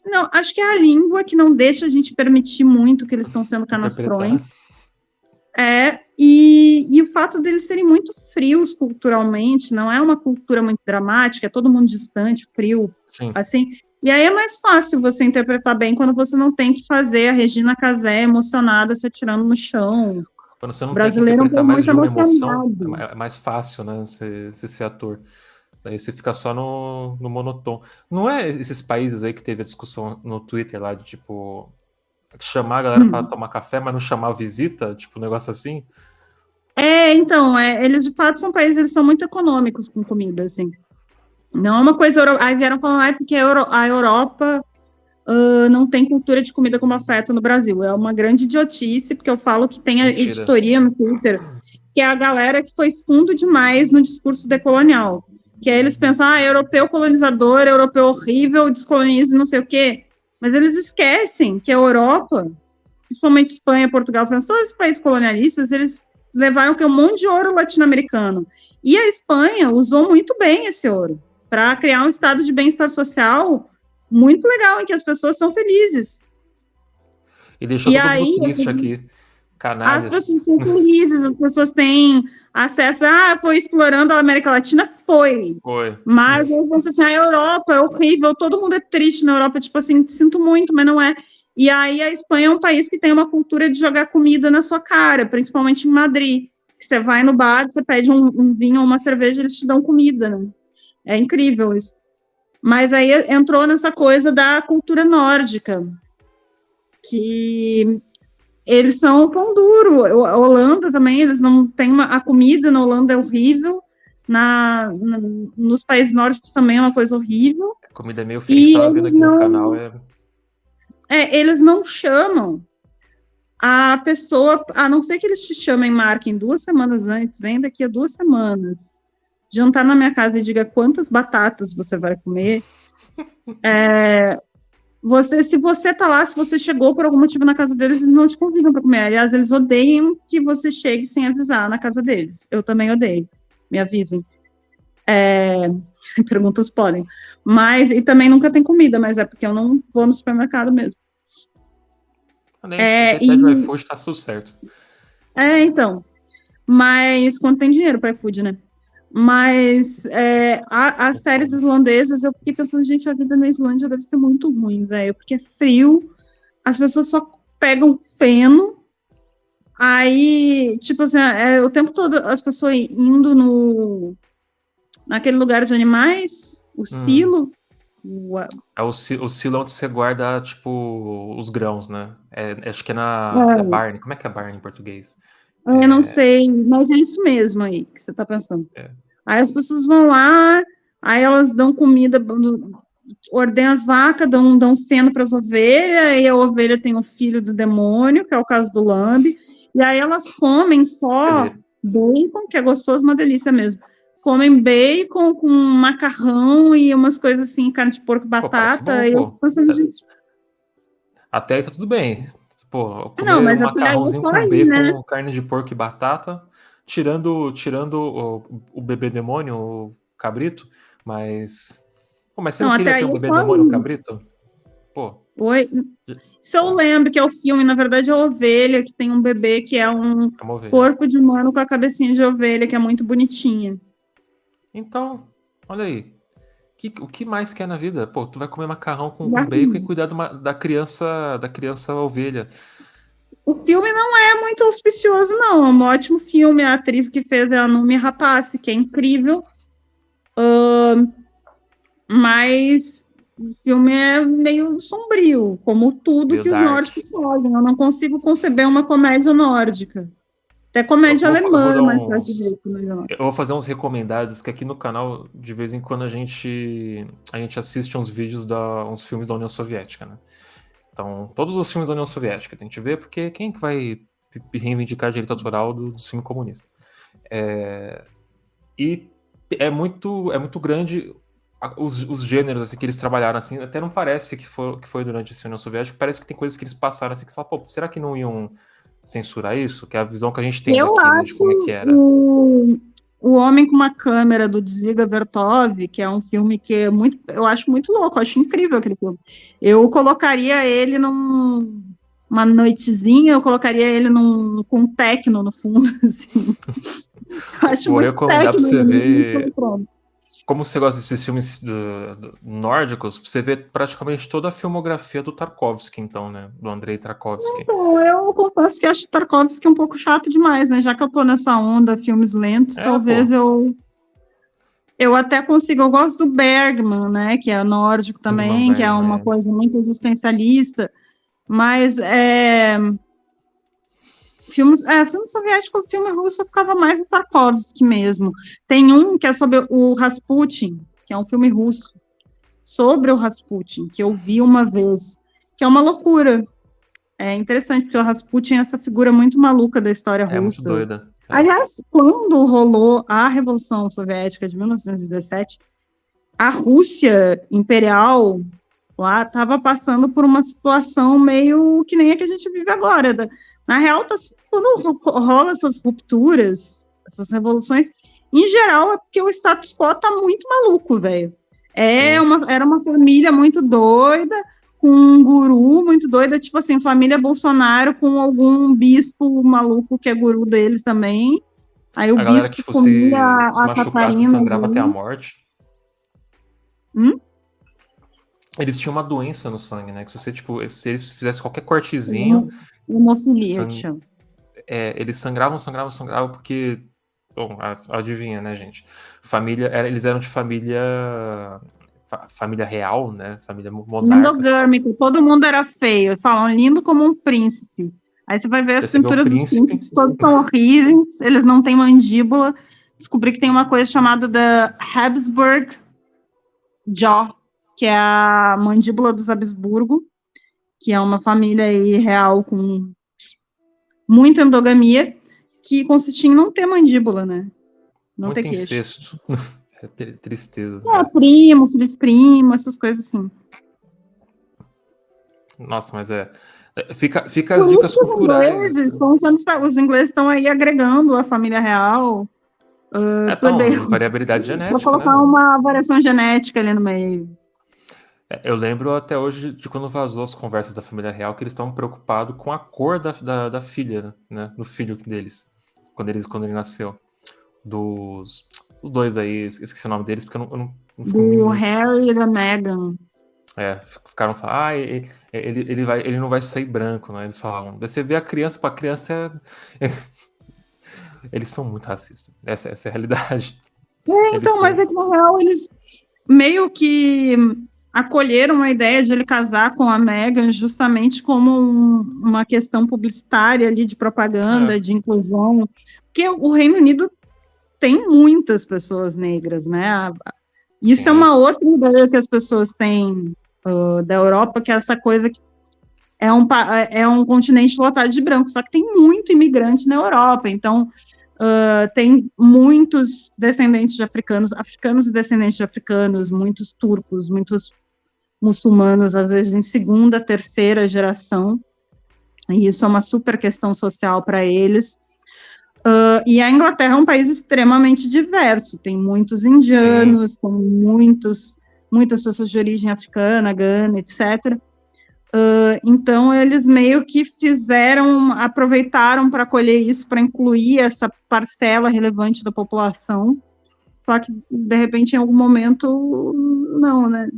Não, acho que é a língua que não deixa a gente permitir muito que eles estão sendo Interpretar. canastrões. E o fato deles serem muito frios culturalmente, não é uma cultura muito dramática, é todo mundo distante, frio, Sim. assim. E aí é mais fácil você interpretar bem quando você não tem que fazer a Regina Casé emocionada se atirando no chão. Quando você não O tem que brasileiro é um interpretar povo mais muito de uma emoção, emocionado. é mais fácil, né? Você ser ator. Daí você fica só no monotone. Não é esses países aí que teve a discussão no Twitter lá de tipo chamar a galera pra tomar café, mas não chamar a visita, tipo um negócio assim? Então, eles de fato são países, eles são muito econômicos com comida, assim. Não é uma coisa. Aí vieram falando, porque a Europa não tem cultura de comida como afeta no Brasil. É uma grande idiotice, porque eu falo que tem a Mentira. editoria no Twitter, que é a galera que foi fundo demais no discurso decolonial. Que aí eles pensam, europeu colonizador, europeu horrível, descoloniza não sei o quê. Mas eles esquecem que a Europa, principalmente Espanha, Portugal, França, todos esses países colonialistas, eles levaram um monte de ouro latino-americano. E a Espanha usou muito bem esse ouro para criar um estado de bem-estar social muito legal, em que as pessoas são felizes. E deixou todo mundo triste aqui. Canalhas. As pessoas são felizes, as pessoas têm acesso. Foi explorando a América Latina? Foi. Mas eu penso assim, a Europa é horrível, todo mundo é triste na Europa, tipo assim, sinto muito, mas não é. E aí a Espanha é um país que tem uma cultura de jogar comida na sua cara, principalmente em Madrid. Você vai no bar, você pede um vinho ou uma cerveja, eles te dão comida, né? É incrível isso. Mas aí entrou nessa coisa da cultura nórdica, que eles são pão duro. A Holanda também, eles não têm a comida na Holanda é horrível, nos países nórdicos também é uma coisa horrível. A comida é meio feia, a gente tava vendo aqui no canal. Eles não chamam a pessoa, a não ser que eles te chamem, marquem 2 semanas antes, vem daqui a 2 semanas, jantar na minha casa e diga quantas batatas você vai comer, Se você tá lá, se você chegou por algum motivo na casa deles, eles não te convidam para comer. Aliás, eles odeiam que você chegue sem avisar na casa deles. Eu também odeio. Me avisem. Perguntas podem. Mas, e também nunca tem comida, mas é porque eu não vou no supermercado mesmo. Quando a gente pede o iFood, tá tudo certo. Então. Mas quando tem dinheiro para iFood, né? Mas as séries islandesas, eu fiquei pensando, gente, a vida na Islândia deve ser muito ruim, velho, porque é frio, as pessoas só pegam feno, aí, tipo assim, o tempo todo as pessoas indo naquele lugar de animais, o silo. O silo onde você guarda, tipo, os grãos, né? Acho que é barn. Como é que é barn em português? Eu não sei, mas é isso mesmo aí que você tá pensando. Aí as pessoas vão lá, aí elas dão comida, ordenham as vacas, dão feno para as ovelhas, e a ovelha tem o filho do demônio, que é o caso do Lambe, e aí elas comem só bacon, que é gostoso, uma delícia mesmo. Comem bacon com macarrão e umas coisas assim, carne de porco, batata, e eu fico pensando, gente... Até aí tá tudo bem. Pô, comer não, mas um macarrãozinho com aí, bacon, né? carne de porco e batata, tirando o bebê demônio, o cabrito, mas... Pô, mas você não queria ter o bebê demônio, o cabrito? Pô. Oi? Se eu lembro que é o filme, na verdade é a ovelha, que tem um bebê que é um corpo de humano com a cabecinha de ovelha, que é muito bonitinha. Então, olha aí. O que mais quer na vida? Pô, tu vai comer macarrão com bacon e cuidar da criança ovelha. O filme não é muito auspicioso, não. É um ótimo filme. A atriz que fez é a Noomi Rapace, que é incrível. Mas o filme é meio sombrio, como tudo meio que os dark. nórdicos fazem. Eu não consigo conceber uma comédia nórdica. Até comédia alemã, mais fácil de ver. Eu vou fazer uns recomendados, que aqui no canal, de vez em quando, a gente assiste uns vídeos uns filmes da União Soviética, né? Então, todos os filmes da União Soviética a gente vê, porque quem é que vai reivindicar direito autoral do filme comunista? E é muito grande os gêneros assim, que eles trabalharam, assim, até não parece que foi durante a União Soviética, parece que tem coisas que eles passaram assim, que você fala, pô, será que não iam censurar isso? Que é a visão que a gente tem daqui, né, de como é que era. O Homem com uma Câmera, do Dziga Vertov, que é um filme que eu acho muito louco, eu acho incrível aquele filme. Eu colocaria ele numa noitezinha, eu colocaria ele com um techno no fundo, assim. Eu acho Vou muito recomendar pra você ver. Muito Como você gosta desses filmes nórdicos, você vê praticamente toda a filmografia do Tarkovsky, então, né? Do Andrei Tarkovsky. Então, eu confesso que acho Tarkovsky um pouco chato demais, mas já que eu tô nessa onda, filmes lentos, talvez eu até consiga. Eu gosto do Bergman, né? Que é nórdico também, que é uma coisa muito existencialista, mas filme soviético, filme russo, eu ficava mais no Tarkovsky mesmo. Tem um que é sobre o Rasputin, que é um filme russo, sobre o Rasputin, que eu vi uma vez, que é uma loucura. É interessante, porque o Rasputin é essa figura muito maluca da história russa. Muito doida. Aliás, quando rolou a Revolução Soviética de 1917, a Rússia imperial lá estava passando por uma situação meio que nem a que a gente vive agora. Na real, quando rola essas rupturas, essas revoluções, em geral é porque o status quo tá muito maluco, velho. Era uma família muito doida, com um guru muito doida, tipo assim, família Bolsonaro com algum bispo maluco que é guru deles também. Aí o galera bispo que, tipo, comia se a machucasse, Catarina. sangrava até a morte. Eles tinham uma doença no sangue, né? Que se se eles fizessem qualquer cortezinho... Hemofilia, que chama. Eles sangravam porque... Bom, adivinha, né, gente? Eles eram de família real, né? Família monarca. Endogâmico, todo mundo era feio. Falam lindo como um príncipe. Aí você vai ver as pinturas dos príncipes, todos são horríveis, eles não têm mandíbula. Descobri que tem uma coisa chamada da Habsburg Jaw, que é a mandíbula dos Habsburgo, que é uma família aí real com muita endogamia, que consistia em não ter mandíbula, né? Não ter queixo. Incesto. Tristeza. Primo, filhos primo, essas coisas assim. Nossa, mas fica as Por isso dicas que os culturais. ingleses estão usando, os ingleses estão aí agregando a família real, Não, plebeiros, variabilidade para genética, né, colocar meu? uma variação genética ali no meio. Eu lembro até hoje de quando vazou as conversas da família real que eles estavam preocupados com a cor da filha, né? Do filho deles. Quando ele nasceu. Os dois aí, esqueci o nome deles, porque eu não fui Do muito. Harry e da Meghan. Ficaram falando, ele não vai sair branco, né? Eles falavam. Daí você vê a criança, pra criança eles são muito racistas. Essa é a realidade. Eles Então, mas são. é que na real eles meio que acolheram a ideia de ele casar com a Meghan justamente como uma questão publicitária ali de É, propaganda, de inclusão, porque o Reino Unido tem muitas pessoas negras, né? Isso é sim, uma outra ideia que as pessoas têm da Europa, que é essa coisa que é um continente lotado de brancos, só que tem muito imigrante na Europa, então tem muitos descendentes de africanos, africanos e descendentes de africanos, muitos turcos, muitos muçulmanos, às vezes em segunda, terceira geração, e isso é uma super questão social para eles. E a Inglaterra é um país extremamente diverso, tem muitos sim. indianos, com muitas pessoas de origem africana, Gana, etc. Então, eles meio que aproveitaram para acolher isso, para incluir essa parcela relevante da população, só que, de repente, em algum momento, não, né?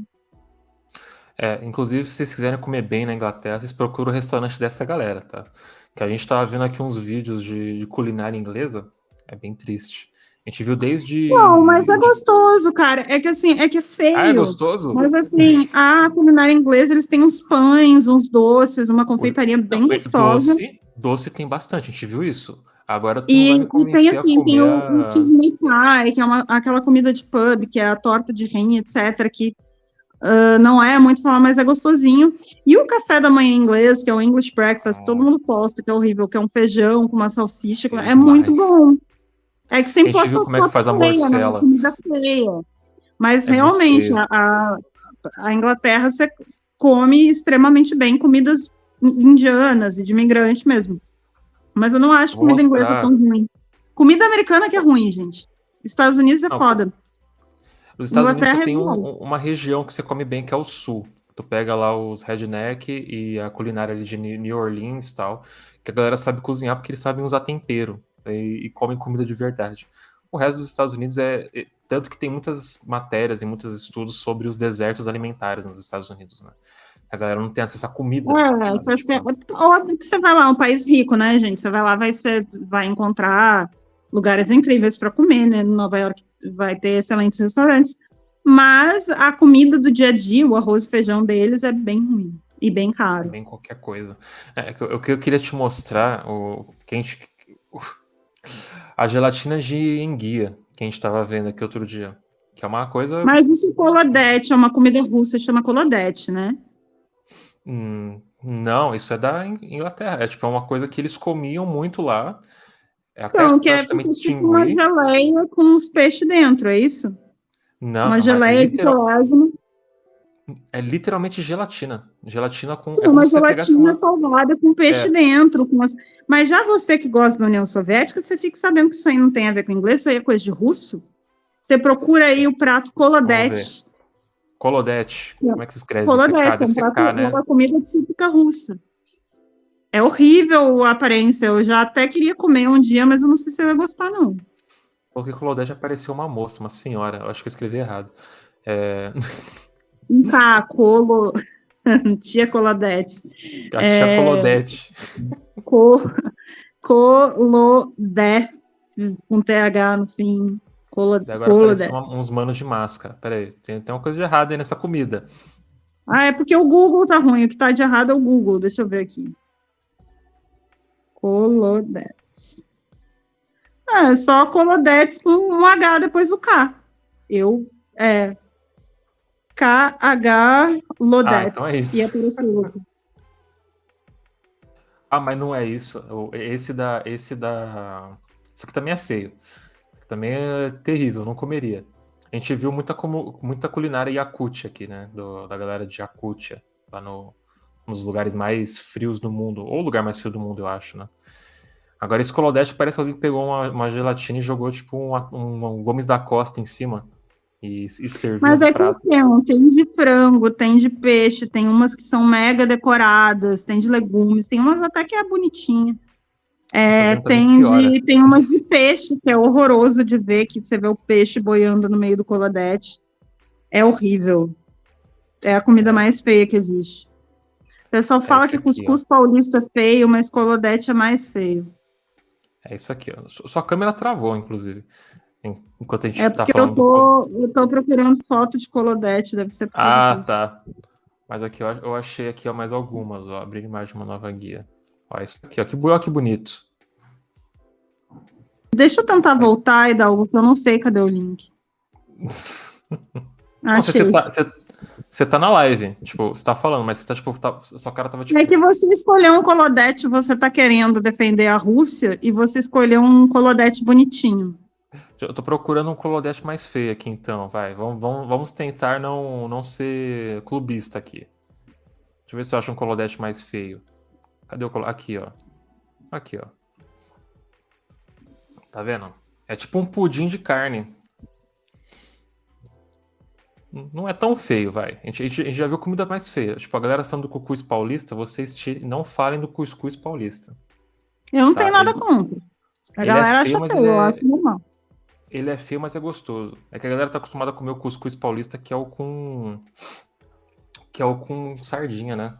Inclusive, se vocês quiserem comer bem na Inglaterra, vocês procuram o restaurante dessa galera, tá? Que a gente tava vendo aqui uns vídeos de culinária inglesa. É bem triste. A gente viu Não, mas é desde. gostoso, cara. É que assim, é que é Ah, é feio. gostoso? Mas assim, a culinária inglesa, eles têm uns pães, uns doces, uma confeitaria Não, bem gostosa. doce tem bastante, a gente viu isso. Agora tu não vai me E tem convencer a assim, tem comer o a. kidney pie, que é aquela comida de pub, que é a torta de rim, etc., que não é muito falar, mas é gostosinho. E o café da manhã inglês, que é o English breakfast, todo mundo posta, que é horrível, que é um feijão com uma salsicha, Feio é muito demais. bom. É que A sempre gente posta viu as como é que fotos faz a feias, né? morcela. Comida feia. Mas É muito realmente, feio. a Inglaterra você come extremamente bem comidas indianas e de imigrante mesmo. Mas eu não acho Eu vou comida inglesa tão mostrar. ruim. Comida americana que é ruim, gente. Estados Unidos é Não, foda. os Estados Unidos só Inglaterra é tem bom. uma região que você come bem, que é o sul. Tu pega lá os redneck e a culinária ali de New Orleans e tal, que a galera sabe cozinhar porque eles sabem usar tempero e comem comida de verdade. O resto dos Estados Unidos tanto que tem muitas matérias e muitos estudos sobre os desertos alimentares nos Estados Unidos, né? A galera não tem acesso à comida, sabe? Tipo, Óbvio que você vai lá, um país rico, né, gente? Você vai lá, vai encontrar lugares incríveis para comer, né? Nova York vai ter excelentes restaurantes. Mas a comida do dia a dia, o arroz e feijão deles é bem ruim e bem é caro. bem qualquer coisa. O que eu queria te mostrar, a gelatina de enguia, que a gente tava vendo aqui outro dia. Que é uma coisa. Mas isso colodete é uma comida russa, chama colodete, né? Não, isso é da Inglaterra. É uma coisa que eles comiam muito lá. É até Então, que é praticamente tipo uma extinguir. geleia com os peixes dentro, é isso? Uma Não, mas geleia de colágeno. é literalmente gelatina. Gelatina com. Sim, É como uma se você pegasse gelatina uma. salgada com peixe É, dentro. Mas já você que gosta da União Soviética, você fica sabendo que isso aí não tem a ver com inglês, isso aí é coisa de russo. Você procura aí o prato vamos ver. kolodete. Kolodete. Como é que se escreve? CK, Kolodete é deve um ser prato, K, é né? uma comida típica russa. É horrível a aparência. Eu já até queria comer um dia, mas eu não sei se eu ia gostar, não. Porque Kolodete apareceu uma moça, uma senhora. Eu acho que eu escrevi errado. É... Um K, tia Colodete. A tia Kolodete. Co, Colodete, com TH no fim. Daí agora apareceu Colodete. uns manos de máscara. Pera aí, tem uma coisa de errado aí nessa comida. Ah, é porque o Google tá ruim. O que tá de errado é o Google. Deixa eu ver aqui. Colodete. Ah, é só Colodete com um H depois do K. Eu, é, KH Ah, então é Lodete. E isso. apareceu. Ah, mas não é isso. Esse aqui também é feio. Esse aqui também é terrível, eu não comeria. A gente viu muita culinária Yakut aqui, né? Da galera de Yakutia, lá no dos lugares mais frios do mundo, ou o lugar mais frio do mundo, eu acho, né? Agora esse Colodete parece que alguém pegou uma gelatina e jogou tipo um Gomes da Costa em cima e serviu Mas no é que prato. tem de frango, tem de peixe, tem umas que são mega decoradas, tem de legumes, tem umas até que é bonitinha. Essa vendo também piora. Tem umas de peixe, que é horroroso de ver, que você vê o peixe boiando no meio do colodete. É horrível. É a comida mais feia que existe. O pessoal É fala esse que aqui, ó. cuscuz paulista é feio, mas colodete é mais feio. É isso aqui, ó. Sua câmera travou, inclusive, enquanto a É gente tá porque falando eu tô procurando foto de colodete, deve ser por causa Ah, disso. tá. Mas aqui eu achei aqui ó, mais algumas, ó. Abrir mais de uma nova guia. Ó, isso aqui, ó. Ó, que bonito. Deixa eu tentar Aí. voltar e dar algo que eu não sei cadê o link. Não sei se Achei. você tá na live, tipo, você tá falando, mas você tá, tipo, sua cara tava, É tipo... que você escolheu um colodete, você tá querendo defender a Rússia e você escolheu um colodete bonitinho. Eu tô procurando um colodete mais feio aqui, então, vai. Vamos tentar não ser clubista aqui. Deixa eu ver se eu acho um colodete mais feio. Cadê o colodete? Aqui, ó. Aqui, ó. Tá vendo? É tipo um pudim de carne. Não é tão feio, vai. A gente já viu comida mais feia. Tipo, a galera falando do cuscuz paulista, vocês não falem do cuscuz paulista, Eu não tenho tá? nada contra. A Ele é galera feio, acha mas feio, eu acho normal. ele é feio, mas é gostoso. É que a galera tá acostumada a comer o cuscuz paulista, que é o com sardinha, né?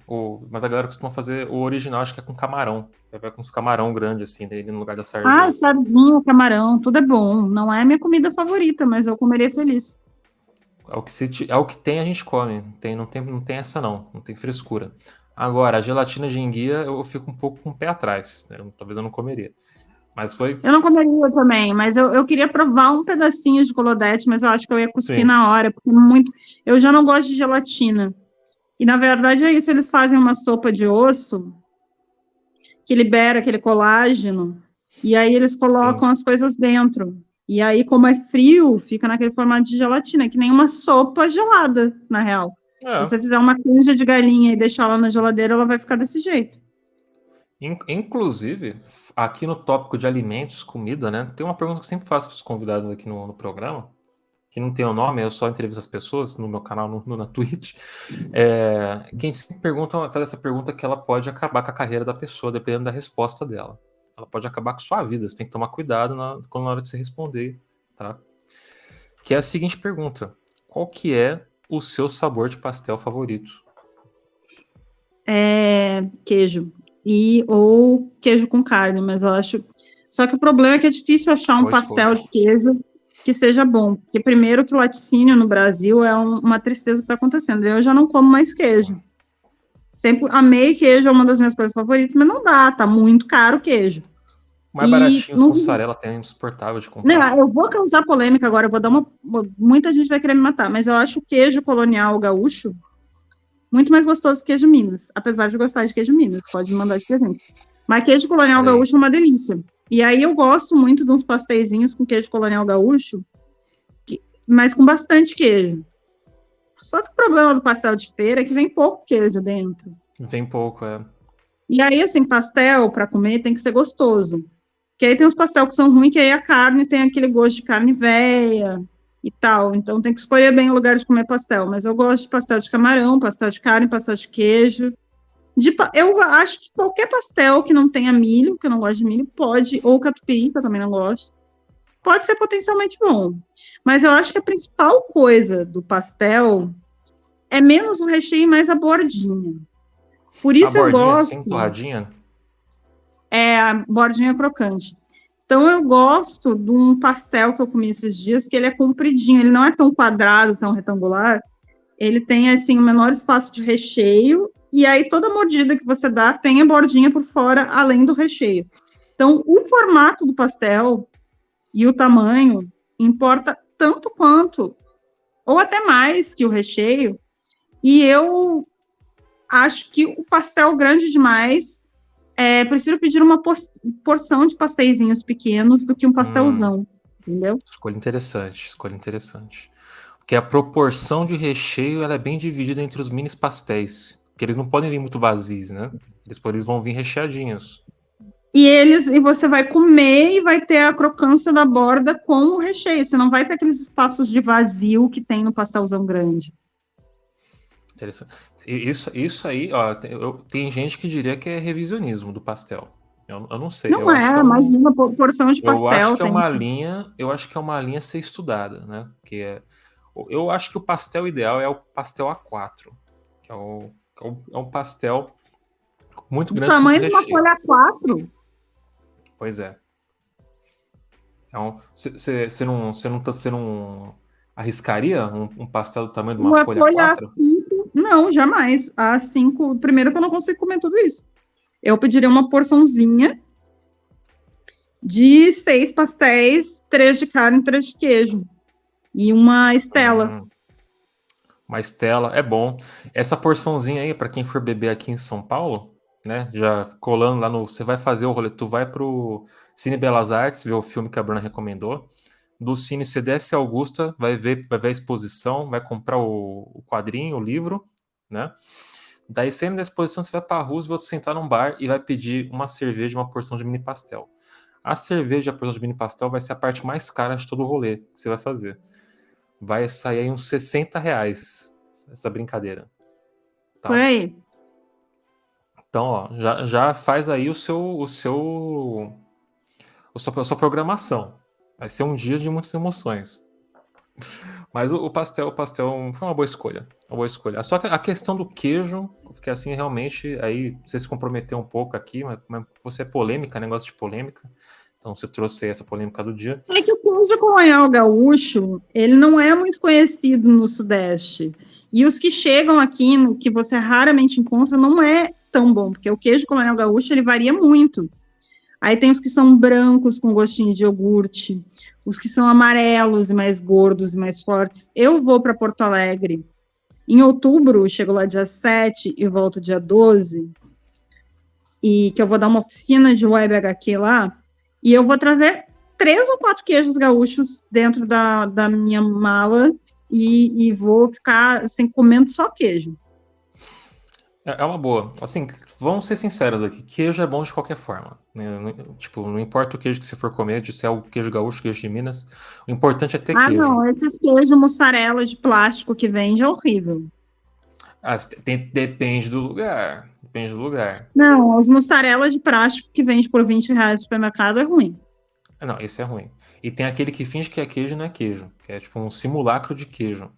Mas a galera costuma fazer o original, acho que é com camarão. Vai com uns camarão grande assim, dele no lugar da Ah, sardinha. sardinha, camarão, tudo é bom. Não é a minha comida favorita, mas eu comeria feliz. É o que tem, a gente come. Não tem essa não tem frescura. Agora, a gelatina de enguia eu fico um pouco com o pé atrás, né? Talvez eu não comeria. Mas foi. Eu não comeria também, mas eu queria provar um pedacinho de colodete, mas eu acho que eu ia cuspir Sim. na hora, porque muito. Eu já não gosto de gelatina. E na verdade é isso, eles fazem uma sopa de osso que libera aquele colágeno, e aí eles Sim. colocam as coisas dentro. E aí, como é frio, fica naquele formato de gelatina, que nem uma sopa gelada, na real. Se É. você fizer uma canja de galinha e deixar ela na geladeira, ela vai ficar desse jeito. Inclusive, aqui no tópico de alimentos, comida, né? Tem uma pergunta que eu sempre faço para os convidados aqui no programa, que não tem o nome, eu só entrevisto as pessoas no meu canal na Twitch. Quem sempre pergunta, faz essa pergunta que ela pode acabar com a carreira da pessoa, dependendo da resposta dela. Ela pode acabar com sua vida, você tem que tomar cuidado na hora de você responder, tá? Que é a seguinte pergunta: qual que é o seu sabor de pastel favorito? Queijo. Ou queijo com carne, mas eu acho. Só que o problema é que é difícil achar um Boa pastel escolha. de queijo que seja bom. Porque, primeiro, que o laticínio no Brasil é uma tristeza que está acontecendo. Eu já não como mais queijo. Sempre amei queijo, é uma das minhas coisas favoritas, mas não dá, tá muito caro o queijo. Mais E baratinhos, não, mussarela tem insuportável de comprar. não, eu vou causar polêmica agora, eu vou dar muita gente vai querer me matar, mas eu acho o queijo colonial gaúcho muito mais gostoso que queijo Minas, apesar de gostar de queijo Minas, pode me mandar de presente. Mas queijo colonial Olha aí. gaúcho é uma delícia. E aí eu gosto muito de uns pasteizinhos com queijo colonial gaúcho, mas com bastante queijo. Só que o problema do pastel de feira é que vem pouco queijo dentro. Vem pouco, é. E aí, assim, pastel para comer tem que ser gostoso. Que aí tem uns pastel que são ruins, que aí a carne tem aquele gosto de carne velha e tal. Então tem que escolher bem o lugar de comer pastel. Mas eu gosto de pastel de camarão, pastel de carne, pastel de queijo. Eu acho que qualquer pastel que não tenha milho, que eu não gosto de milho, pode, ou catupiry, que eu também não gosto, pode ser potencialmente bom. Mas eu acho que a principal coisa do pastel é menos o recheio e mais a bordinha. Por A isso eu bordinha sem gosto, torradinha? a bordinha crocante. Então eu gosto de um pastel que eu comi esses dias, que ele é compridinho, ele não é tão quadrado, tão retangular, ele tem assim o menor espaço de recheio, e aí toda mordida que você dá tem a bordinha por fora, além do recheio. Então o formato do pastel e o tamanho importa tanto quanto, ou até mais que o recheio, e eu acho que o pastel grande demais, prefiro pedir uma porção de pasteizinhos pequenos do que um pastelzão, entendeu? Escolha interessante, escolha interessante. Porque a proporção de recheio ela é bem dividida entre os mini pastéis. Porque eles não podem vir muito vazios, né? Eles vão vir recheadinhos. E você vai comer e vai ter a crocância da borda com o recheio. Você não vai ter aqueles espaços de vazio que tem no pastelzão grande. Interessante. Isso aí, ó, tem gente que diria que é revisionismo do pastel. Eu não sei. Não é, imagina, porção de Eu acho pastel que é tem. uma linha, eu acho que é uma linha a ser estudada, né? Eu acho que o pastel ideal é o pastel A4, que é um pastel muito Do grande com muito tamanho de uma recheio. folha A4. Pois é. Então, você não arriscaria um pastel do tamanho de uma Uma folha folha A4? A5, não, jamais. A5, primeiro que eu não consigo comer tudo isso. Eu pediria uma porçãozinha de 6 pastéis, 3 de carne, 3 de queijo. E uma Estela. Uma Estela, é bom. Essa porçãozinha aí, para quem for beber aqui em São Paulo, né? Já colando lá no. Você vai fazer o rolê, tu vai pro Cine Belas Artes, ver o filme que a Bruna recomendou. Do Cine, você desce a Augusta, vai ver a exposição, vai comprar o quadrinho, o livro, né? Daí, saindo da exposição, você vai pra Roosevelt, sentar num bar e vai pedir uma cerveja e uma porção de mini pastel. A cerveja e a porção de mini pastel vai ser a parte mais cara de todo o rolê que você vai fazer. Vai sair aí uns R$ 60 essa brincadeira, Por tá? aí. Então, ó, já faz aí a sua programação. Vai ser um dia de muitas emoções. Mas o pastel foi uma boa escolha. Uma boa escolha. Só que a questão do queijo, porque assim, realmente, aí você se comprometeu um pouco aqui, mas você é polêmica, negócio de polêmica. Então você trouxe aí essa polêmica do dia. É que o queijo colonial gaúcho, ele não é muito conhecido no Sudeste. E os que chegam aqui, no que você raramente encontra, não é tão bom, porque o queijo colonial gaúcho, ele varia muito. Aí tem os que são brancos com gostinho de iogurte, os que são amarelos e mais gordos e mais fortes. Eu vou para Porto Alegre em outubro, chego lá dia 7 e volto dia 12, e que eu vou dar uma oficina de web HQ lá, e eu vou trazer 3 ou 4 queijos gaúchos dentro da minha mala e vou ficar assim, comendo só queijo. É uma boa. Assim, vamos ser sinceros aqui. Queijo é bom de qualquer forma, né? Tipo, não importa o queijo que você for comer, se é o queijo gaúcho, queijo de Minas, o importante é ter Ah, queijo. não, esses queijos mussarela de plástico que vende é horrível. Depende do lugar. Depende do lugar. Não, os mussarelas de plástico que vende por R$ 20 no supermercado é ruim. Não, esse é ruim. E tem aquele que finge que é queijo e não é queijo, que é tipo um simulacro de queijo.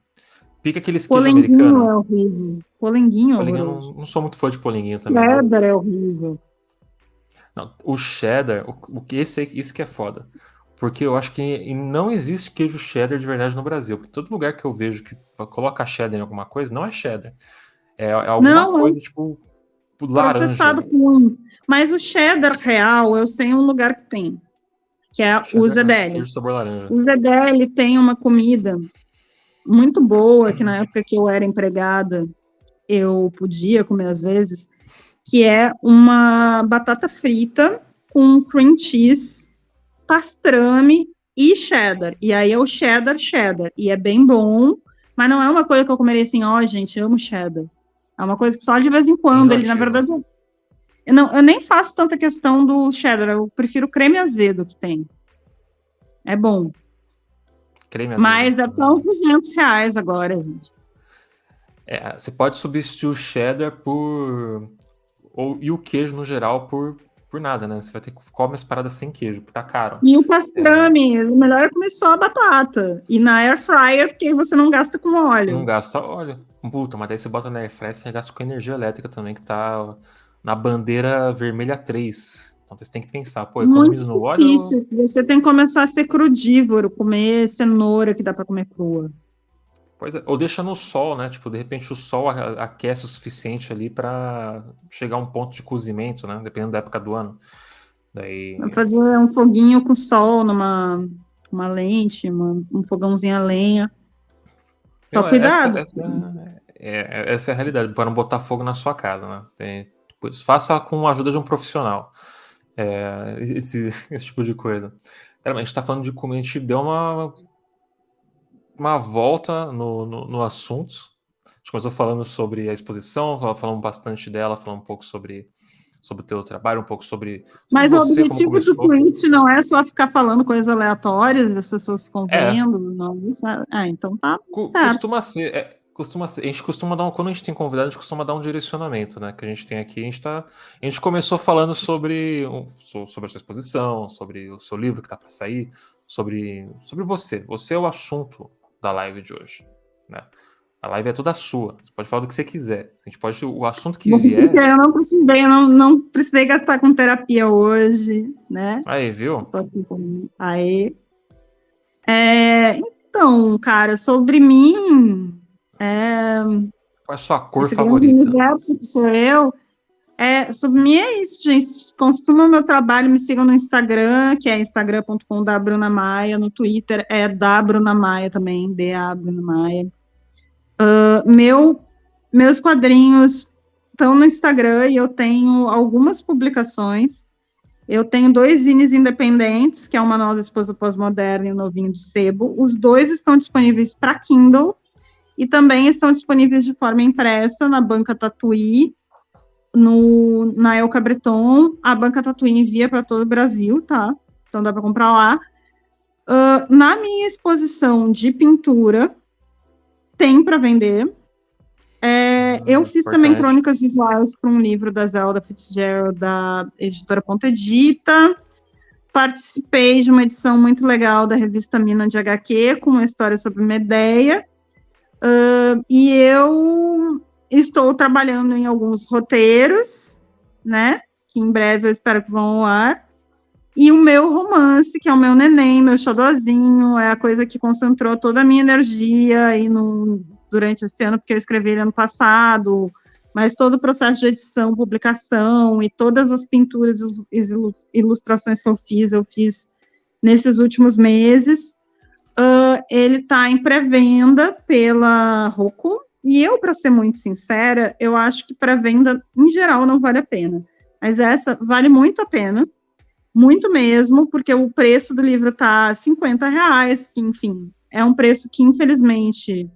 Pica aqueles queijo Polenguinho americano. é horrível. Polenguinho é Polenguinho, eu horroroso. não sou muito fã de polenguinho também, não. Cheddar é horrível. Não, o cheddar, isso que é foda. Porque eu acho que não existe queijo cheddar de verdade no Brasil. Porque todo lugar que eu vejo que coloca cheddar em alguma coisa, não é cheddar. É alguma Não, é coisa tipo laranja. processado ruim. Mas o cheddar real, eu sei um lugar que tem, que é o Cheddar, Zedeli. queijo sabor laranja. O Zedeli tem uma comida muito boa, que na época que eu era empregada, eu podia comer às vezes, que é uma batata frita com cream cheese, pastrame e cheddar. E aí é o cheddar, cheddar. E é bem bom, mas não é uma coisa que eu comeria assim, ó, gente, amo cheddar. É uma coisa que só de vez em quando, ele, na Enjoativo. verdade, eu nem faço tanta questão do cheddar, eu prefiro o creme azedo que tem. É bom. Creme azedo. Mas deve estar uns R$ 200 agora, gente. Você pode substituir o cheddar e o queijo no geral por nada, né? Você vai ter que comer as paradas sem queijo, porque tá caro. E o pastrame, o melhor é comer só a batata. E na air fryer, porque você não gasta com Não óleo. gasta óleo. Puta, mas daí você bota na airfryer, você gasta com energia elétrica também, que tá na bandeira vermelha 3. Então você tem que pensar, pô, Muito economizo no óleo? difícil. Você tem que começar a ser crudívoro, comer cenoura que dá para comer crua. Pois é, ou deixa no sol, né? Tipo, de repente o sol aquece o suficiente ali pra chegar a um ponto de cozimento, né? Dependendo da época do ano. Daí. Fazer um foguinho com sol numa uma lente, um fogãozinho a lenha. Só Meu, essa, cuidado. essa, essa é a realidade, para não botar fogo na sua casa, né? Faça com a ajuda de um profissional. Esse tipo de coisa. Cara, a gente tá falando de como a gente deu uma volta no assunto, gente começou falando sobre a exposição, falamos bastante dela, falando um pouco sobre o teu trabalho, um pouco sobre Mas o você, como objetivo do começou. tweet não é só ficar falando coisas aleatórias, as pessoas ficam É, vendo, não, isso então tá certo. costuma ser, costuma ser. A gente costuma dar quando a gente tem convidado, a gente costuma dar um direcionamento, né? Que a gente tem aqui. A gente começou falando sobre sobre a sua exposição, sobre o seu livro que tá para sair, sobre você. Você é o assunto da live de hoje, né? A live é toda sua. Você pode falar do que você quiser. A gente pode, o assunto que Porque vier. eu não precisei gastar com terapia hoje, né? Aí, viu? Tô aqui aí. Então, cara, sobre mim, Qual é a sua cor esse grande favorita? universo que sou eu, sobre mim é isso, gente. Consumam meu trabalho, me sigam no Instagram, que é instagram.com da Bruna Maia, no Twitter é da Bruna Maia também, da Bruna Maia. Meus quadrinhos estão no Instagram e eu tenho algumas publicações. Eu tenho 2 zines independentes, que é o Manual da Esposa Pós-Moderna e o Novinho de Sebo. Os 2 estão disponíveis para Kindle e também estão disponíveis de forma impressa na Banca Tatuí, na El Cabreton. A Banca Tatuí envia para todo o Brasil, tá? Então dá para comprar lá. Na minha exposição de pintura, tem para vender. Eu fiz também Importante. crônicas visuais para um livro da Zelda Fitzgerald, da editora Ponta Edita. Participei de uma edição muito legal da revista Mina de HQ, com uma história sobre Medeia. E eu estou trabalhando em alguns roteiros, né? Que em breve eu espero que vão ao ar. E o meu romance, que é o meu neném, meu xodozinho, é a coisa que concentrou toda a minha energia aí durante esse ano, porque eu escrevi ele ano passado, mas todo o processo de edição, publicação e todas as pinturas e ilustrações que eu fiz nesses últimos meses. Ele está em pré-venda pela Roku, e eu, para ser muito sincera, eu acho que pré-venda, em geral, não vale a pena. Mas essa vale muito a pena, muito mesmo, porque o preço do livro está R$50, que, enfim, é um preço que, infelizmente,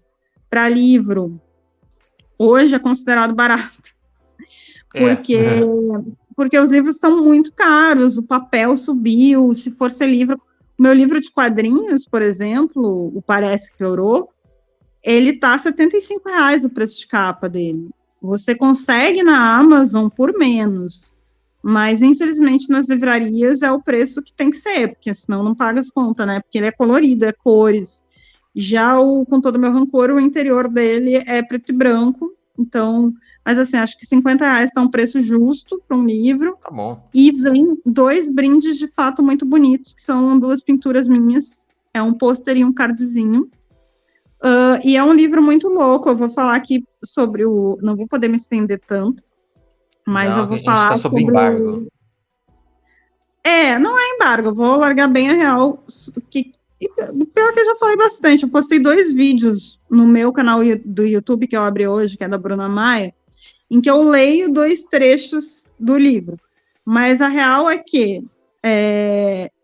para livro, hoje é considerado barato, porque os livros estão muito caros, o papel subiu, se for ser livro... Meu livro de quadrinhos, por exemplo, o Parece que Piorou, ele tá R$75 o preço de capa dele. Você consegue na Amazon por menos, mas infelizmente nas livrarias é o preço que tem que ser, porque senão não paga as contas, né? Porque ele é colorido, é cores. Já Com Todo o Meu Rancor, o interior dele é preto e branco, então, mas assim, acho que R$50 está um preço justo para um livro. Tá bom. E vem 2 brindes de fato muito bonitos, que são 2 pinturas minhas, é um pôster e um cardzinho. E é um livro muito louco, eu vou falar aqui sobre não vou poder me estender tanto, mas Não, eu a vou gente está falar sob sobre embargo. Não é embargo, eu vou largar bem a real, pior que eu já falei bastante, eu postei 2 vídeos no meu canal do YouTube, que eu abri hoje, que é da Bruna Maia, em que eu leio 2 trechos do livro, mas a real é que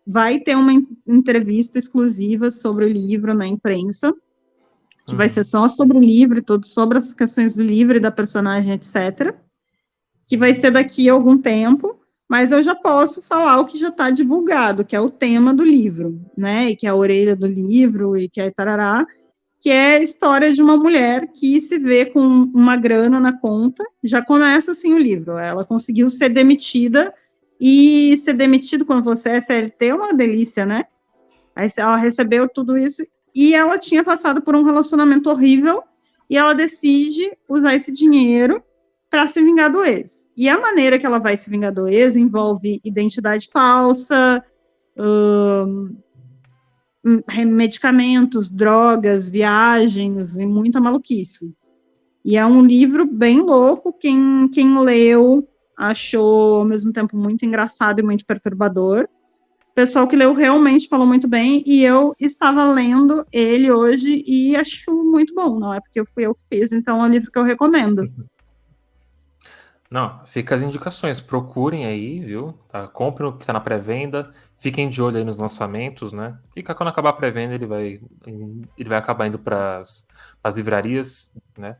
vai ter uma entrevista exclusiva sobre o livro na imprensa, que vai ser só sobre o livro, tudo sobre as questões do livro e da personagem, etc., que vai ser daqui a algum tempo, mas eu já posso falar o que já está divulgado, que é o tema do livro, né, e que é a orelha do livro, e que é tarará, que é a história de uma mulher que se vê com uma grana na conta, já começa assim o livro, ela conseguiu ser demitida, e ser demitido quando você é CLT é uma delícia, né? Aí ela recebeu tudo isso, e ela tinha passado por um relacionamento horrível, e ela decide usar esse dinheiro para se vingar do ex. E a maneira que ela vai se vingar do ex envolve identidade falsa, medicamentos, drogas, viagens e muita maluquice. E é um livro bem louco, quem leu achou ao mesmo tempo muito engraçado e muito perturbador. O pessoal que leu realmente falou muito bem, e eu estava lendo ele hoje e acho muito bom, não é porque fui eu que fiz, então é um livro que eu recomendo. Não, fica as indicações, procurem aí, viu? Tá, comprem o que tá na pré-venda, fiquem de olho aí nos lançamentos, né? E quando acabar a pré-venda, ele vai acabar indo para as livrarias, né?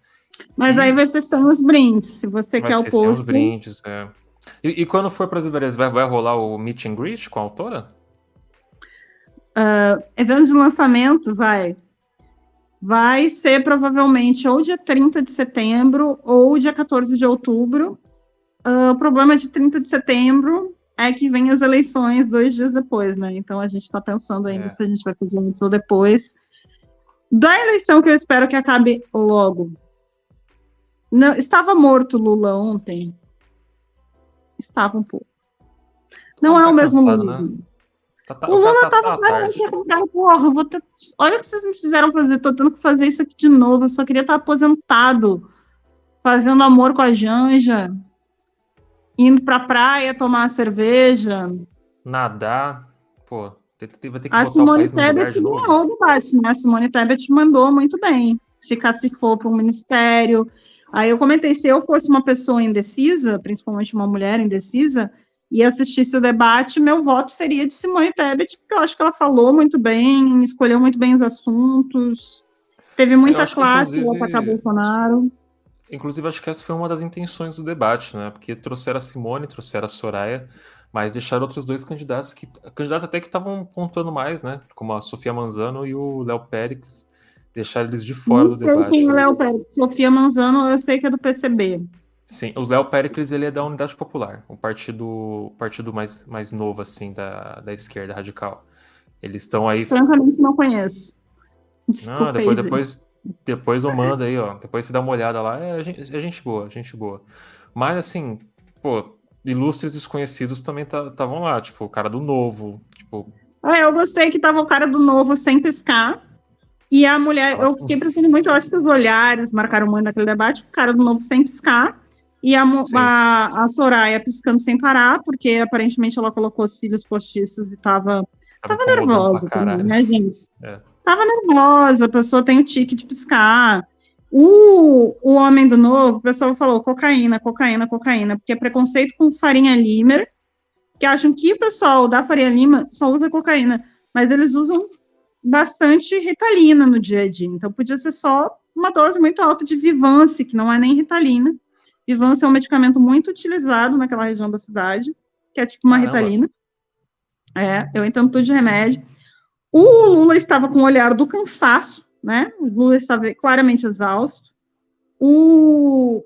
Mas aí vai ser sem os brindes, se você Vai quer o ser sem os pôster. brindes, é. E quando for para as livrarias, vai rolar o meet and greet com a autora? Evento de lançamento, vai ser provavelmente ou dia 30 de setembro ou dia 14 de outubro. O problema de 30 de setembro é que vem as eleições 2 dias depois, né? Então a gente está pensando ainda se a gente vai fazer antes ou depois da eleição, que eu espero que acabe logo. Não, estava morto Lula ontem? Estava um pouco. Não é o mesmo Lula. Né? O Lula tava falando, porra, olha o que vocês me fizeram fazer, tô tendo que fazer isso aqui de novo, eu só queria estar aposentado, fazendo amor com a Janja, indo pra praia tomar cerveja. Nadar, pô, vai ter que a botar Simone o país no lugar Tebet de novo. ganhou o debate, né? A Simone Tebet mandou muito bem, ficar se for para o ministério. Aí eu comentei, se eu fosse uma pessoa indecisa, principalmente uma mulher indecisa, e assistisse o debate, meu voto seria de Simone Tebet, porque eu acho que ela falou muito bem, escolheu muito bem os assuntos, teve muita classe ao atacar Bolsonaro. Inclusive, acho que essa foi uma das intenções do debate, né? Porque trouxeram a Simone, trouxeram a Soraya, mas deixaram outros dois candidatos até que estavam pontuando mais, né? Como a Sofia Manzano e o Léo Péricles. Deixaram eles de fora do debate. Não sei quem é o Léo Péricles. Sofia Manzano, eu sei que é do PCB. Sim, o Léo Péricles, ele é da Unidade Popular, o partido mais novo, assim, da esquerda radical. Eles estão aí... Francamente, não conheço. Desculpa. Não, depois eu mando aí, ó. Depois você dá uma olhada lá. É gente boa, gente boa. Mas, assim, pô, ilustres desconhecidos também estavam lá. Tipo, o cara do Novo, tipo... Eu gostei que tava o cara do Novo sem piscar. E a mulher, eu fiquei pensando muito, eu acho que os olhares marcaram muito naquele debate, o cara do Novo sem piscar, e a Soraya piscando sem parar, porque aparentemente ela colocou cílios postiços e tava nervosa também, né, gente? Tava nervosa, a pessoa tem o tique de piscar. O homem do Novo, o pessoal falou cocaína, cocaína, cocaína, porque é preconceito com Farinha Limer, que acham que o pessoal da Farinha Lima só usa cocaína, mas eles usam bastante Ritalina no dia a dia, então podia ser só uma dose muito alta de Vivance, que não é nem Ritalina. Vivance é um medicamento muito utilizado naquela região da cidade, que é tipo uma Ritalina. Eu entendo tudo de remédio. O Lula estava com o olhar do cansaço, né? O Lula estava claramente exausto. O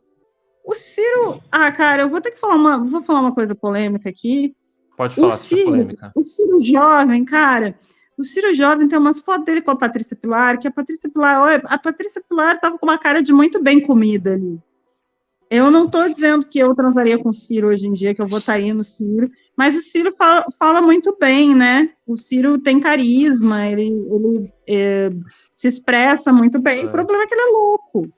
Ciro... cara, eu vou ter que falar vou falar uma coisa polêmica aqui. Pode falar, se é polêmica. O Ciro jovem, cara... O Ciro jovem tem umas fotos dele com a Patrícia Pilar, que a Patrícia Pilar estava com uma cara de muito bem comida ali. Eu não estou dizendo que eu transaria com o Ciro hoje em dia, que eu votaria no Ciro, mas o Ciro fala muito bem, né? O Ciro tem carisma, ele se expressa muito bem. O problema é que ele é louco.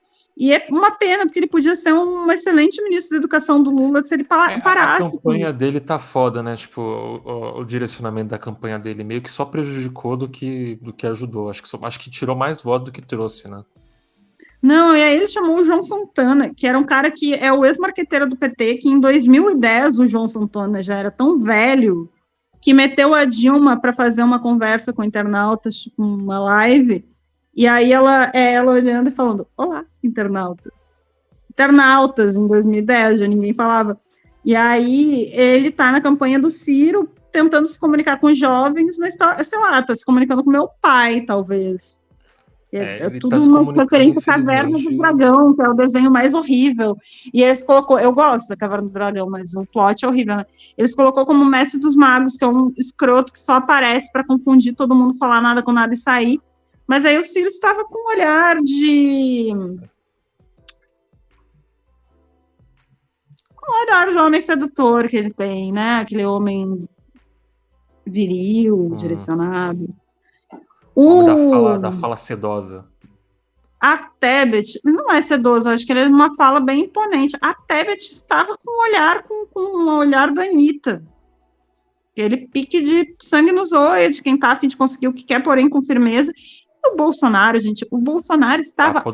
E é uma pena, porque ele podia ser um excelente ministro da Educação do Lula se ele parasse. A campanha dele tá foda, né? Tipo, o direcionamento da campanha dele meio que só prejudicou do que ajudou. Acho que tirou mais voto do que trouxe, né? Não, e aí ele chamou o João Santana, que era um cara que é o ex-marqueteiro do PT, que em 2010 o João Santana já era tão velho que meteu a Dilma para fazer uma conversa com internautas, tipo uma live, e aí ela olhando e falando, olá, internautas. Internautas, em 2010, já ninguém falava. E aí ele tá na campanha do Ciro, tentando se comunicar com os jovens, mas tá, sei lá, tá se comunicando com meu pai, talvez. É tudo tá uma referência à Caverna do Dragão, que é o desenho mais horrível. E eles colocou, eu gosto da Caverna do Dragão, mas o plot é horrível, né? Eles colocou como Mestre dos Magos, que é um escroto que só aparece para confundir todo mundo, falar nada com nada e sair. Mas aí o Ciro estava com um olhar de... um olhar de homem sedutor que ele tem, né? Aquele homem viril, direcionado. Da fala sedosa. A Tebet, não é sedoso, acho que ele é uma fala bem imponente. A Tebet estava com um olhar da Anitta. Aquele pique de sangue nos olhos, de quem está a fim de conseguir o que quer, porém com firmeza. E o Bolsonaro, gente, o Bolsonaro estava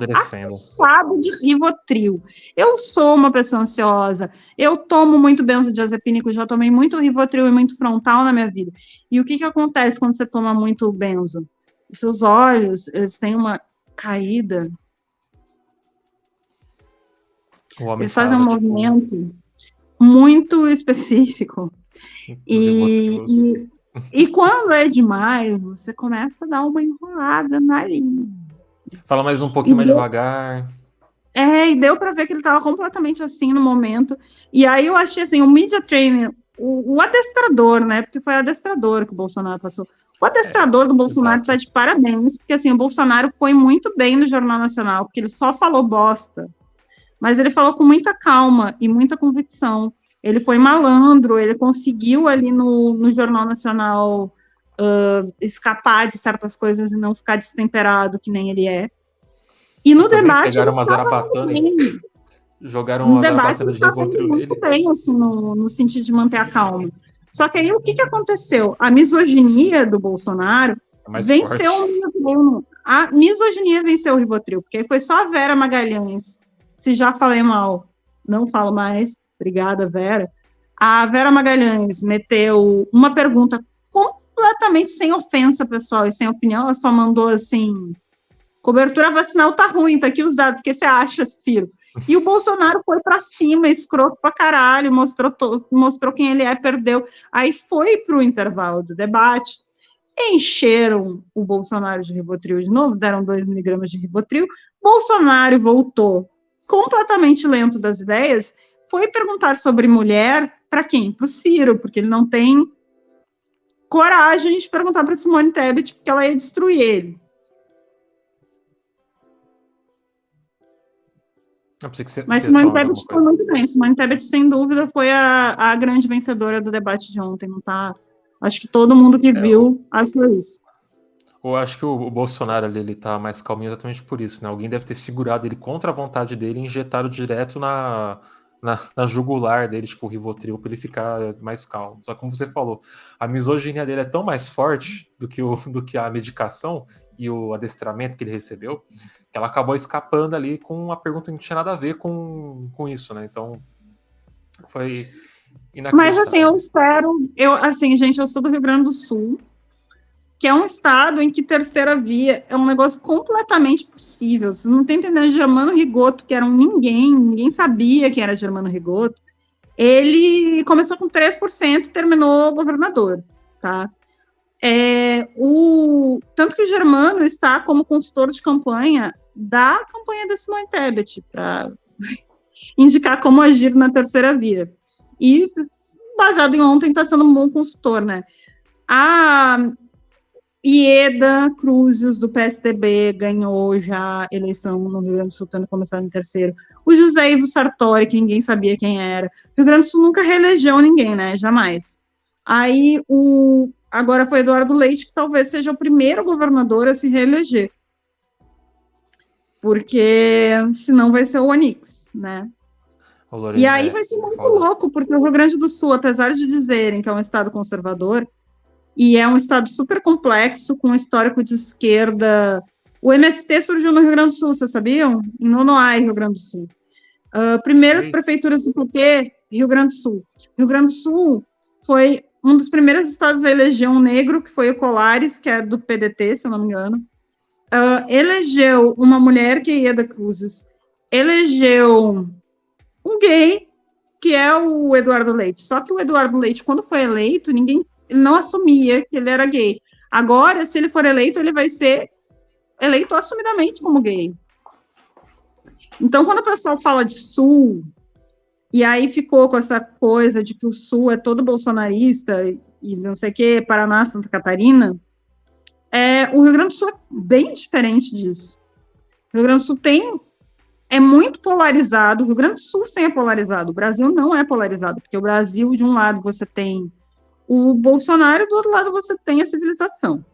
assado de Rivotril. Eu sou uma pessoa ansiosa, eu tomo muito benzodiazepínico, já tomei muito Rivotril e muito Frontal na minha vida. E o que acontece quando você toma muito benzo? Os seus olhos, eles têm uma caída. O homem Eles fazem um tava, tipo, movimento muito específico. do Rivotril. E quando é demais, você começa a dar uma enrolada na língua. Fala mais um E pouquinho mais devagar. e deu para ver que ele estava completamente assim no momento. E aí eu achei assim, o media trainer, o adestrador, né? Porque foi adestrador que o Bolsonaro passou. O adestrador do Bolsonaro está de parabéns, porque assim, o Bolsonaro foi muito bem no Jornal Nacional, porque ele só falou bosta. Mas ele falou com muita calma e muita convicção. Ele foi malandro, ele conseguiu ali no Jornal Nacional escapar de certas coisas e não ficar destemperado, que nem ele é. E no debate ele pegaram uma estava zarabatana muito bem. jogaram No uma debate zarabatana ele de estava Rivotril muito nele. bem, assim, no sentido de manter a calma. Só que aí o que aconteceu? A misoginia do Bolsonaro venceu o Rivotril. A misoginia venceu o Rivotril, porque aí foi só a Vera Magalhães. Se já falei mal, não falo mais. Obrigada, Vera. A Vera Magalhães meteu uma pergunta completamente sem ofensa, pessoal, e sem opinião. Ela só mandou assim: cobertura vacinal tá ruim, tá aqui os dados, o que você acha, Ciro? E o Bolsonaro foi para cima, escroto pra caralho, mostrou quem ele é, perdeu. Aí foi pro intervalo do debate, encheram o Bolsonaro de Rivotril de novo, deram 2 miligramas de Rivotril, Bolsonaro voltou completamente lento das ideias, foi perguntar sobre mulher para quem? Para o Ciro, porque ele não tem coragem de perguntar para Simone Tebet, porque ela ia destruir ele. Mas Simone Tebet foi muito bem. Simone Tebet, sem dúvida, foi a grande vencedora do debate de ontem. Não tá? Acho que todo mundo que viu achou isso. Eu acho que o Bolsonaro ali, ele tá mais calminho exatamente por isso, né? Alguém deve ter segurado ele contra a vontade dele e injetado direto na jugular dele, tipo, o Rivotril, pra ele ficar mais calmo. Só que, como você falou, a misoginia dele é tão mais forte do que a medicação e o adestramento que ele recebeu, que ela acabou escapando ali com uma pergunta que não tinha nada a ver com isso, né? Então, foi inacreditável. Mas, assim, eu espero... gente, eu sou do Rio Grande do Sul, que é um estado em que terceira via é um negócio completamente possível. Vocês não estão entendendo. Germano Rigoto, que era um ninguém sabia quem era Germano Rigoto, ele começou com 3% e terminou governador, tá? Tanto que o Germano está como consultor de campanha da campanha da Simone Tebet, para indicar como agir na terceira via. E, baseado em ontem, está sendo um bom consultor, né? A Ieda Cruzius, do PSDB, ganhou já a eleição no Rio Grande do Sul, tendo começado em terceiro. O José Ivo Sartori, que ninguém sabia quem era. O Rio Grande do Sul nunca reelegeu ninguém, né? Jamais. Aí, agora foi Eduardo Leite, que talvez seja o primeiro governador a se reeleger. Porque senão vai ser o Onix, né? E aí vai ser muito louco, porque o Rio Grande do Sul, apesar de dizerem que é um estado conservador, e é um estado super complexo, com um histórico de esquerda. O MST surgiu no Rio Grande do Sul, vocês sabiam? Em Nonoai, Rio Grande do Sul. Primeiras prefeituras do PT, Rio Grande do Sul. Rio Grande do Sul foi um dos primeiros estados a eleger um negro, que foi o Colares, que é do PDT, se eu não me engano. Elegeu uma mulher, que é Ieda Cruzes. Elegeu um gay, que é o Eduardo Leite. Só que o Eduardo Leite, quando foi eleito, ele não assumia que ele era gay. Agora, se ele for eleito, ele vai ser eleito assumidamente como gay. Então, quando o pessoal fala de Sul, e aí ficou com essa coisa de que o Sul é todo bolsonarista, e não sei o quê, Paraná, Santa Catarina, o Rio Grande do Sul é bem diferente disso. O Rio Grande do Sul é muito polarizado. O Rio Grande do Sul sim é polarizado. O Brasil não é polarizado, porque o Brasil, de um lado, você tem o Bolsonaro, do outro lado você tem a civilização.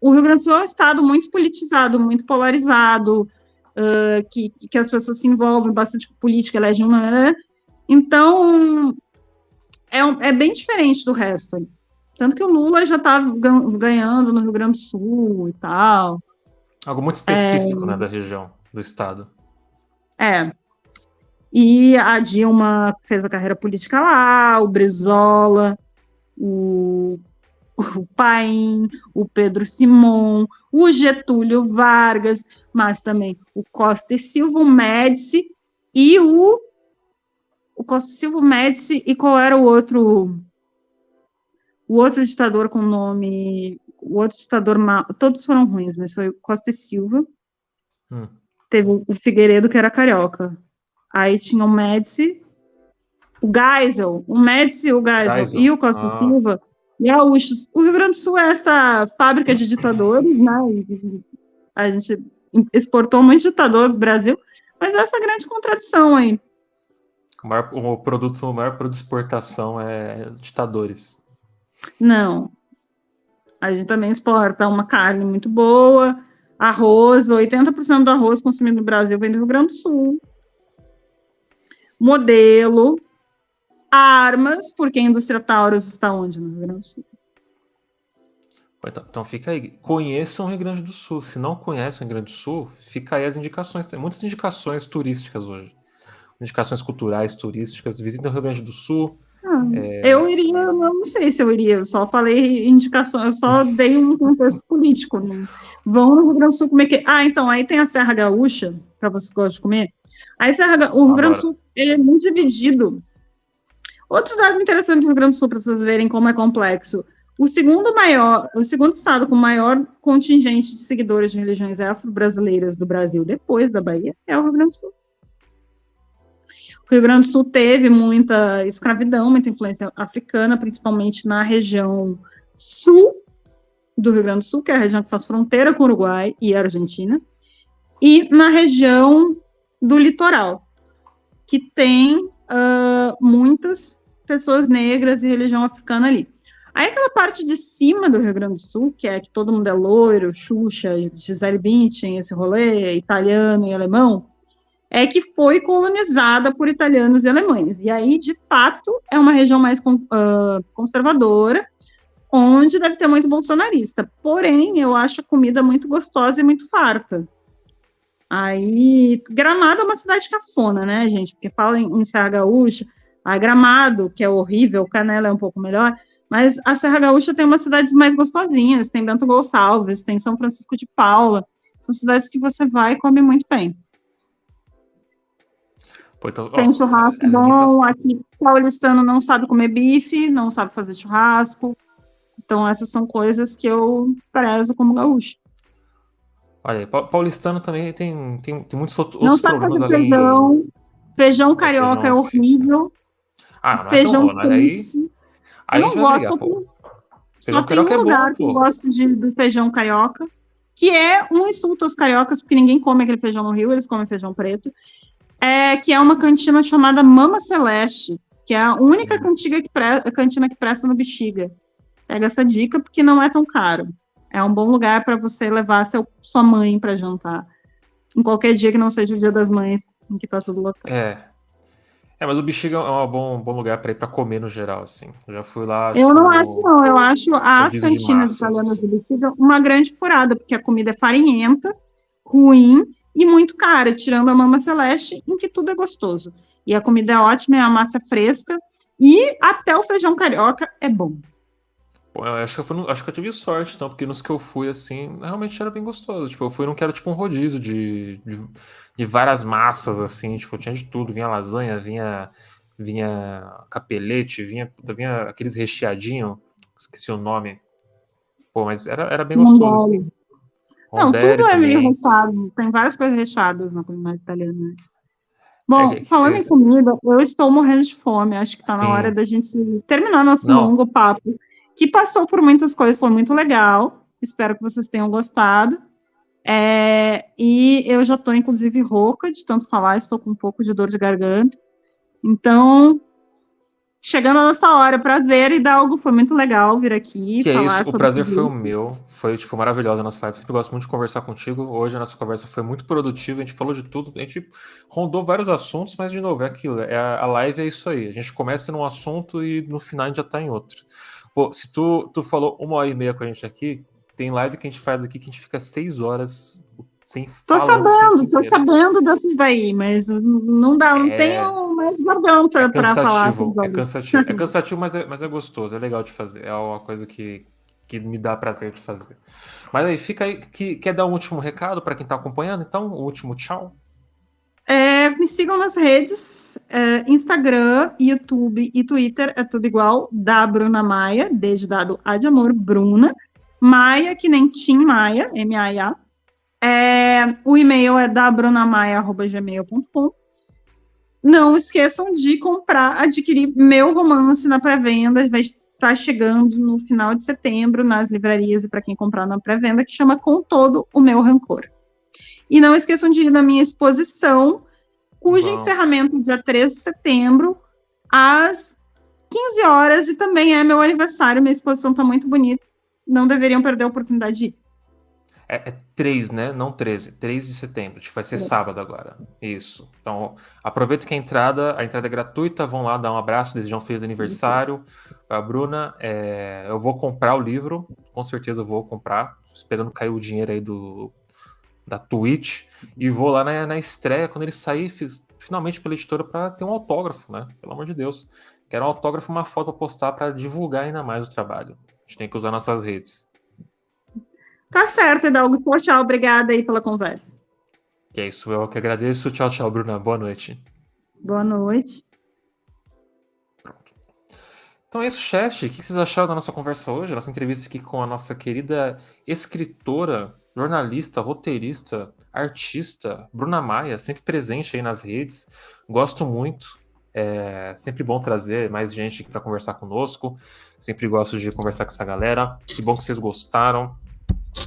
O Rio Grande do Sul é um estado muito politizado, muito polarizado, que as pessoas se envolvem bastante com política, elegem uma... Então, é bem diferente do resto. Tanto que o Lula já está ganhando no Rio Grande do Sul e tal. Algo muito específico, né, da região, do estado. E a Dilma fez a carreira política lá, o Brizola, o o Paim, o Pedro Simon, o Getúlio Vargas, mas também o Costa e Silva, o Médici e o Costa e Silva, o Médici, e qual era o outro ditador com nome, o outro ditador, todos foram ruins, mas foi o Costa e Silva, teve o Figueiredo, que era carioca, aí tinha o Médici, o Geisel, o Médici, o Geisel e o Costa e Silva, gaúchos. O Rio Grande do Sul é essa fábrica de ditadores, né? A gente exportou muito ditador do Brasil, mas é essa grande contradição aí. O maior produto de exportação é ditadores. Não. A gente também exporta uma carne muito boa, arroz, 80% do arroz consumido no Brasil vem do Rio Grande do Sul. Modelo, armas, porque a indústria Taurus está onde no Rio Grande do Sul? Então fica aí, conheçam o Rio Grande do Sul. Se não conhecem o Rio Grande do Sul, fica aí as indicações. Tem muitas indicações turísticas hoje. Indicações culturais, turísticas. Visitem o Rio Grande do Sul. Eu iria, eu não sei se eu iria, eu só falei indicação, eu só dei um contexto político. Né? Vão no Rio Grande do Sul comer que. Então, aí tem a Serra Gaúcha, para vocês que gostam de comer. Aí o Rio Grande do Sul ele é muito dividido. Outro dado interessante do Rio Grande do Sul, para vocês verem como é complexo. O segundo estado com maior contingente de seguidores de religiões afro-brasileiras do Brasil, depois da Bahia, é o Rio Grande do Sul. O Rio Grande do Sul teve muita escravidão, muita influência africana, principalmente na região sul do Rio Grande do Sul, que é a região que faz fronteira com o Uruguai e a Argentina, e na região do litoral, que tem muitas pessoas negras e religião africana ali. Aí aquela parte de cima do Rio Grande do Sul, que é que todo mundo é loiro, Xuxa, Gisele Bündchen, esse rolê, italiano e alemão, é que foi colonizada por italianos e alemães. E aí, de fato, é uma região mais conservadora, onde deve ter muito bolsonarista. Porém, eu acho a comida muito gostosa e muito farta. Aí, Gramado é uma cidade cafona, né, gente? Porque fala em Serra Gaúcha, a Gramado, que é horrível, Canela é um pouco melhor, mas a Serra Gaúcha tem umas cidades mais gostosinhas, tem Bento Gonçalves, tem São Francisco de Paula, são cidades que você vai e come muito bem. Então, tem churrasco bom, aqui paulistano não sabe comer bife, não sabe fazer churrasco, então essas são coisas que eu prezo como gaúcho. Olha, paulistano também tem muitos outros não sabe problemas fazer feijão, feijão carioca feijão é horrível, feijão triste. Eu não gosto, só tem um lugar que eu gosto do feijão carioca, que é um insulto aos cariocas, porque ninguém come aquele feijão no Rio, eles comem feijão preto, que é uma cantina chamada Mama Celeste, que é a única cantina que presta no Bexiga. Pega essa dica, porque não é tão caro. É um bom lugar para você levar sua mãe para jantar. Em qualquer dia que não seja o Dia das Mães, em que tá tudo lotado. Mas o Bexiga é um bom lugar para ir para comer no geral, assim. Eu já fui lá. Eu não acho, não. Eu acho as cantinas italianas do Bexiga uma grande furada, porque a comida é farinhenta, ruim e muito cara, tirando a Mama Celeste, em que tudo é gostoso. E a comida é ótima, é a massa fresca, e até o feijão carioca é bom. Pô, acho que eu tive sorte, então, porque nos que eu fui, assim, realmente era bem gostoso. Tipo, eu fui num que era tipo um rodízio de várias massas, assim, tipo, tinha de tudo. Vinha lasanha, vinha capelete, vinha aqueles recheadinhos, esqueci o nome. Pô, mas era bem gostoso, assim. Não, tudo é meio recheado, tem várias coisas recheadas na culinária italiana. Bom, falando em comida, eu estou morrendo de fome, acho que está na hora da gente terminar nosso longo papo, que passou por muitas coisas, foi muito legal, espero que vocês tenham gostado, e eu já estou, inclusive, rouca de tanto falar, estou com um pouco de dor de garganta, então, chegando a nossa hora, prazer, e Hidalgo, foi muito legal vir aqui falar sobre o prazer foi o meu, foi, tipo, maravilhosa a nossa live, sempre gosto muito de conversar contigo, hoje a nossa conversa foi muito produtiva, a gente falou de tudo, a gente rondou vários assuntos, mas, de novo, é aquilo, a live é isso aí, a gente começa num assunto e no final a gente já tá em outro. Pô, se tu falou 1h30 com a gente aqui, tem live que a gente faz aqui que a gente fica 6 horas sem falar. Tô sabendo dessas daí, mas não dá, não tenho mais garganta para falar. É cansativo, mas é gostoso, é legal de fazer. É uma coisa que que me dá prazer de fazer. Mas aí, fica aí, quer dar um último recado para quem tá acompanhando? Então, o último tchau. Me sigam nas redes, Instagram, YouTube e Twitter, é tudo igual, da Bruna Maia, desde dado A de amor, Bruna. Maia, que nem Tim Maia, M-A-I-A. O e-mail é dabrunamaia@gmail.com. Não esqueçam de adquirir meu romance na pré-venda, vai estar chegando no final de setembro nas livrarias e para quem comprar na pré-venda, que chama Com Todo o Meu Rancor. E não esqueçam de ir na minha exposição, cujo encerramento dia 13 de setembro, às 15 horas, e também é meu aniversário, minha exposição está muito bonita, não deveriam perder a oportunidade de ir. É 3, né? Não 13. 3 de setembro. Vai ser sábado agora. Isso. Então, aproveita que a entrada é gratuita. Vão lá dar um abraço, desejar um feliz aniversário. A Bruna, eu vou comprar o livro. Com certeza eu vou comprar. Esperando cair o dinheiro aí da Twitch. E vou lá na estreia, quando ele sair, finalmente pela editora, para ter um autógrafo, né? Pelo amor de Deus. Quero um autógrafo e uma foto para postar para divulgar ainda mais o trabalho. A gente tem que usar nossas redes. Tá certo, Hidalgo. Tchau, obrigada aí pela conversa. Que é isso, eu que agradeço. Tchau, tchau, Bruna. Boa noite. Boa noite. Pronto. Então é isso, chat. O que vocês acharam da nossa conversa hoje? Nossa entrevista aqui com a nossa querida escritora, jornalista, roteirista, artista, Bruna Maia, sempre presente aí nas redes. Gosto muito. É sempre bom trazer mais gente aqui para conversar conosco. Sempre gosto de conversar com essa galera. Que bom que vocês gostaram.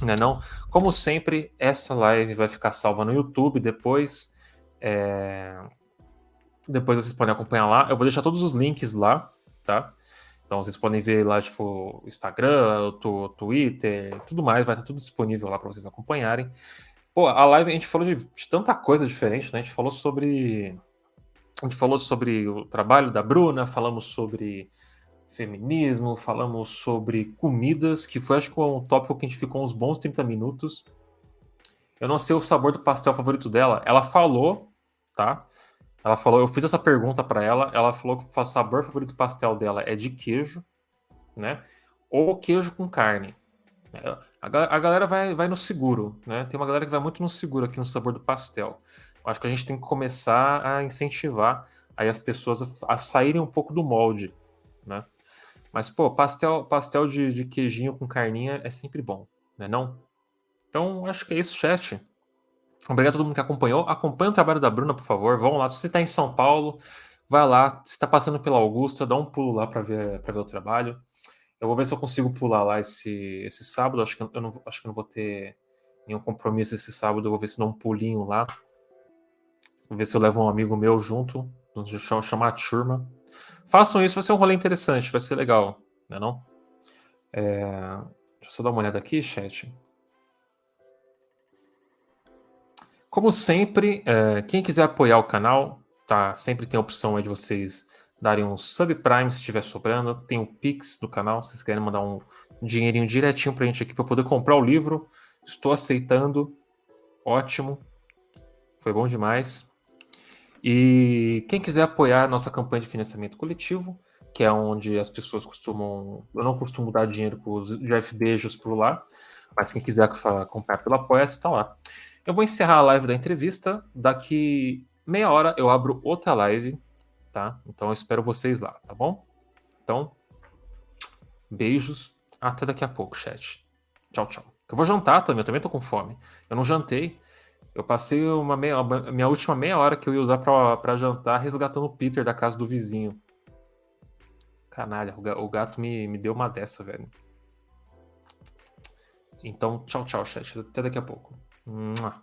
Né, não? Como sempre, essa live vai ficar salva no YouTube depois. Depois vocês podem acompanhar lá. Eu vou deixar todos os links lá, tá? Então vocês podem ver lá, tipo, Instagram, Twitter, tudo mais, vai estar tudo disponível lá para vocês acompanharem. Pô, a live a gente falou de tanta coisa diferente, né? A gente falou sobre o trabalho da Bruna, falamos sobre feminismo, falamos sobre comidas, que foi, acho que, um tópico que a gente ficou uns bons 30 minutos. Eu não sei o sabor do pastel favorito dela. Ela falou, tá? Ela falou, eu fiz essa pergunta para ela falou que o sabor favorito do pastel dela é de queijo, né? Ou queijo com carne. A galera vai no seguro, né? Tem uma galera que vai muito no seguro aqui no sabor do pastel. Eu acho que a gente tem que começar a incentivar aí as pessoas a saírem um pouco do molde, né? Mas, pô, pastel de queijinho com carninha é sempre bom, né não? Então, acho que é isso, chat. Obrigado a todo mundo que acompanhou. Acompanhe o trabalho da Bruna, por favor. Vão lá. Se você está em São Paulo, vai lá. Se está passando pela Augusta, dá um pulo lá para ver o trabalho. Eu vou ver se eu consigo pular lá esse sábado. Acho que eu não vou ter nenhum compromisso esse sábado. Eu vou ver se dou um pulinho lá. Vou ver se eu levo um amigo meu junto. Vamos chamar a turma. Façam isso, vai ser um rolê interessante, vai ser legal, né não? Deixa eu só dar uma olhada aqui, chat. Como sempre, quem quiser apoiar o canal, tá? Sempre tem a opção aí de vocês darem um subprime se estiver sobrando. Tem o Pix do canal, se vocês querem mandar um dinheirinho direitinho pra gente aqui para poder comprar o livro. Estou aceitando. Ótimo. Foi bom demais. E quem quiser apoiar a nossa campanha de financiamento coletivo, que é onde as pessoas costumam... Eu não costumo dar dinheiro para os Jeff Bezos por lá, mas quem quiser comprar pelo Apoia-se, está lá. Eu vou encerrar a live da entrevista. Daqui meia hora eu abro outra live, tá? Então eu espero vocês lá, tá bom? Então, beijos. Até daqui a pouco, chat. Tchau, tchau. Eu vou jantar também, eu também tô com fome. Eu não jantei. Eu passei minha última meia hora que eu ia usar pra jantar resgatando o Peter da casa do vizinho. Canalha, o gato me deu uma dessa, velho. Então, tchau, tchau, chat. Até daqui a pouco. Mua.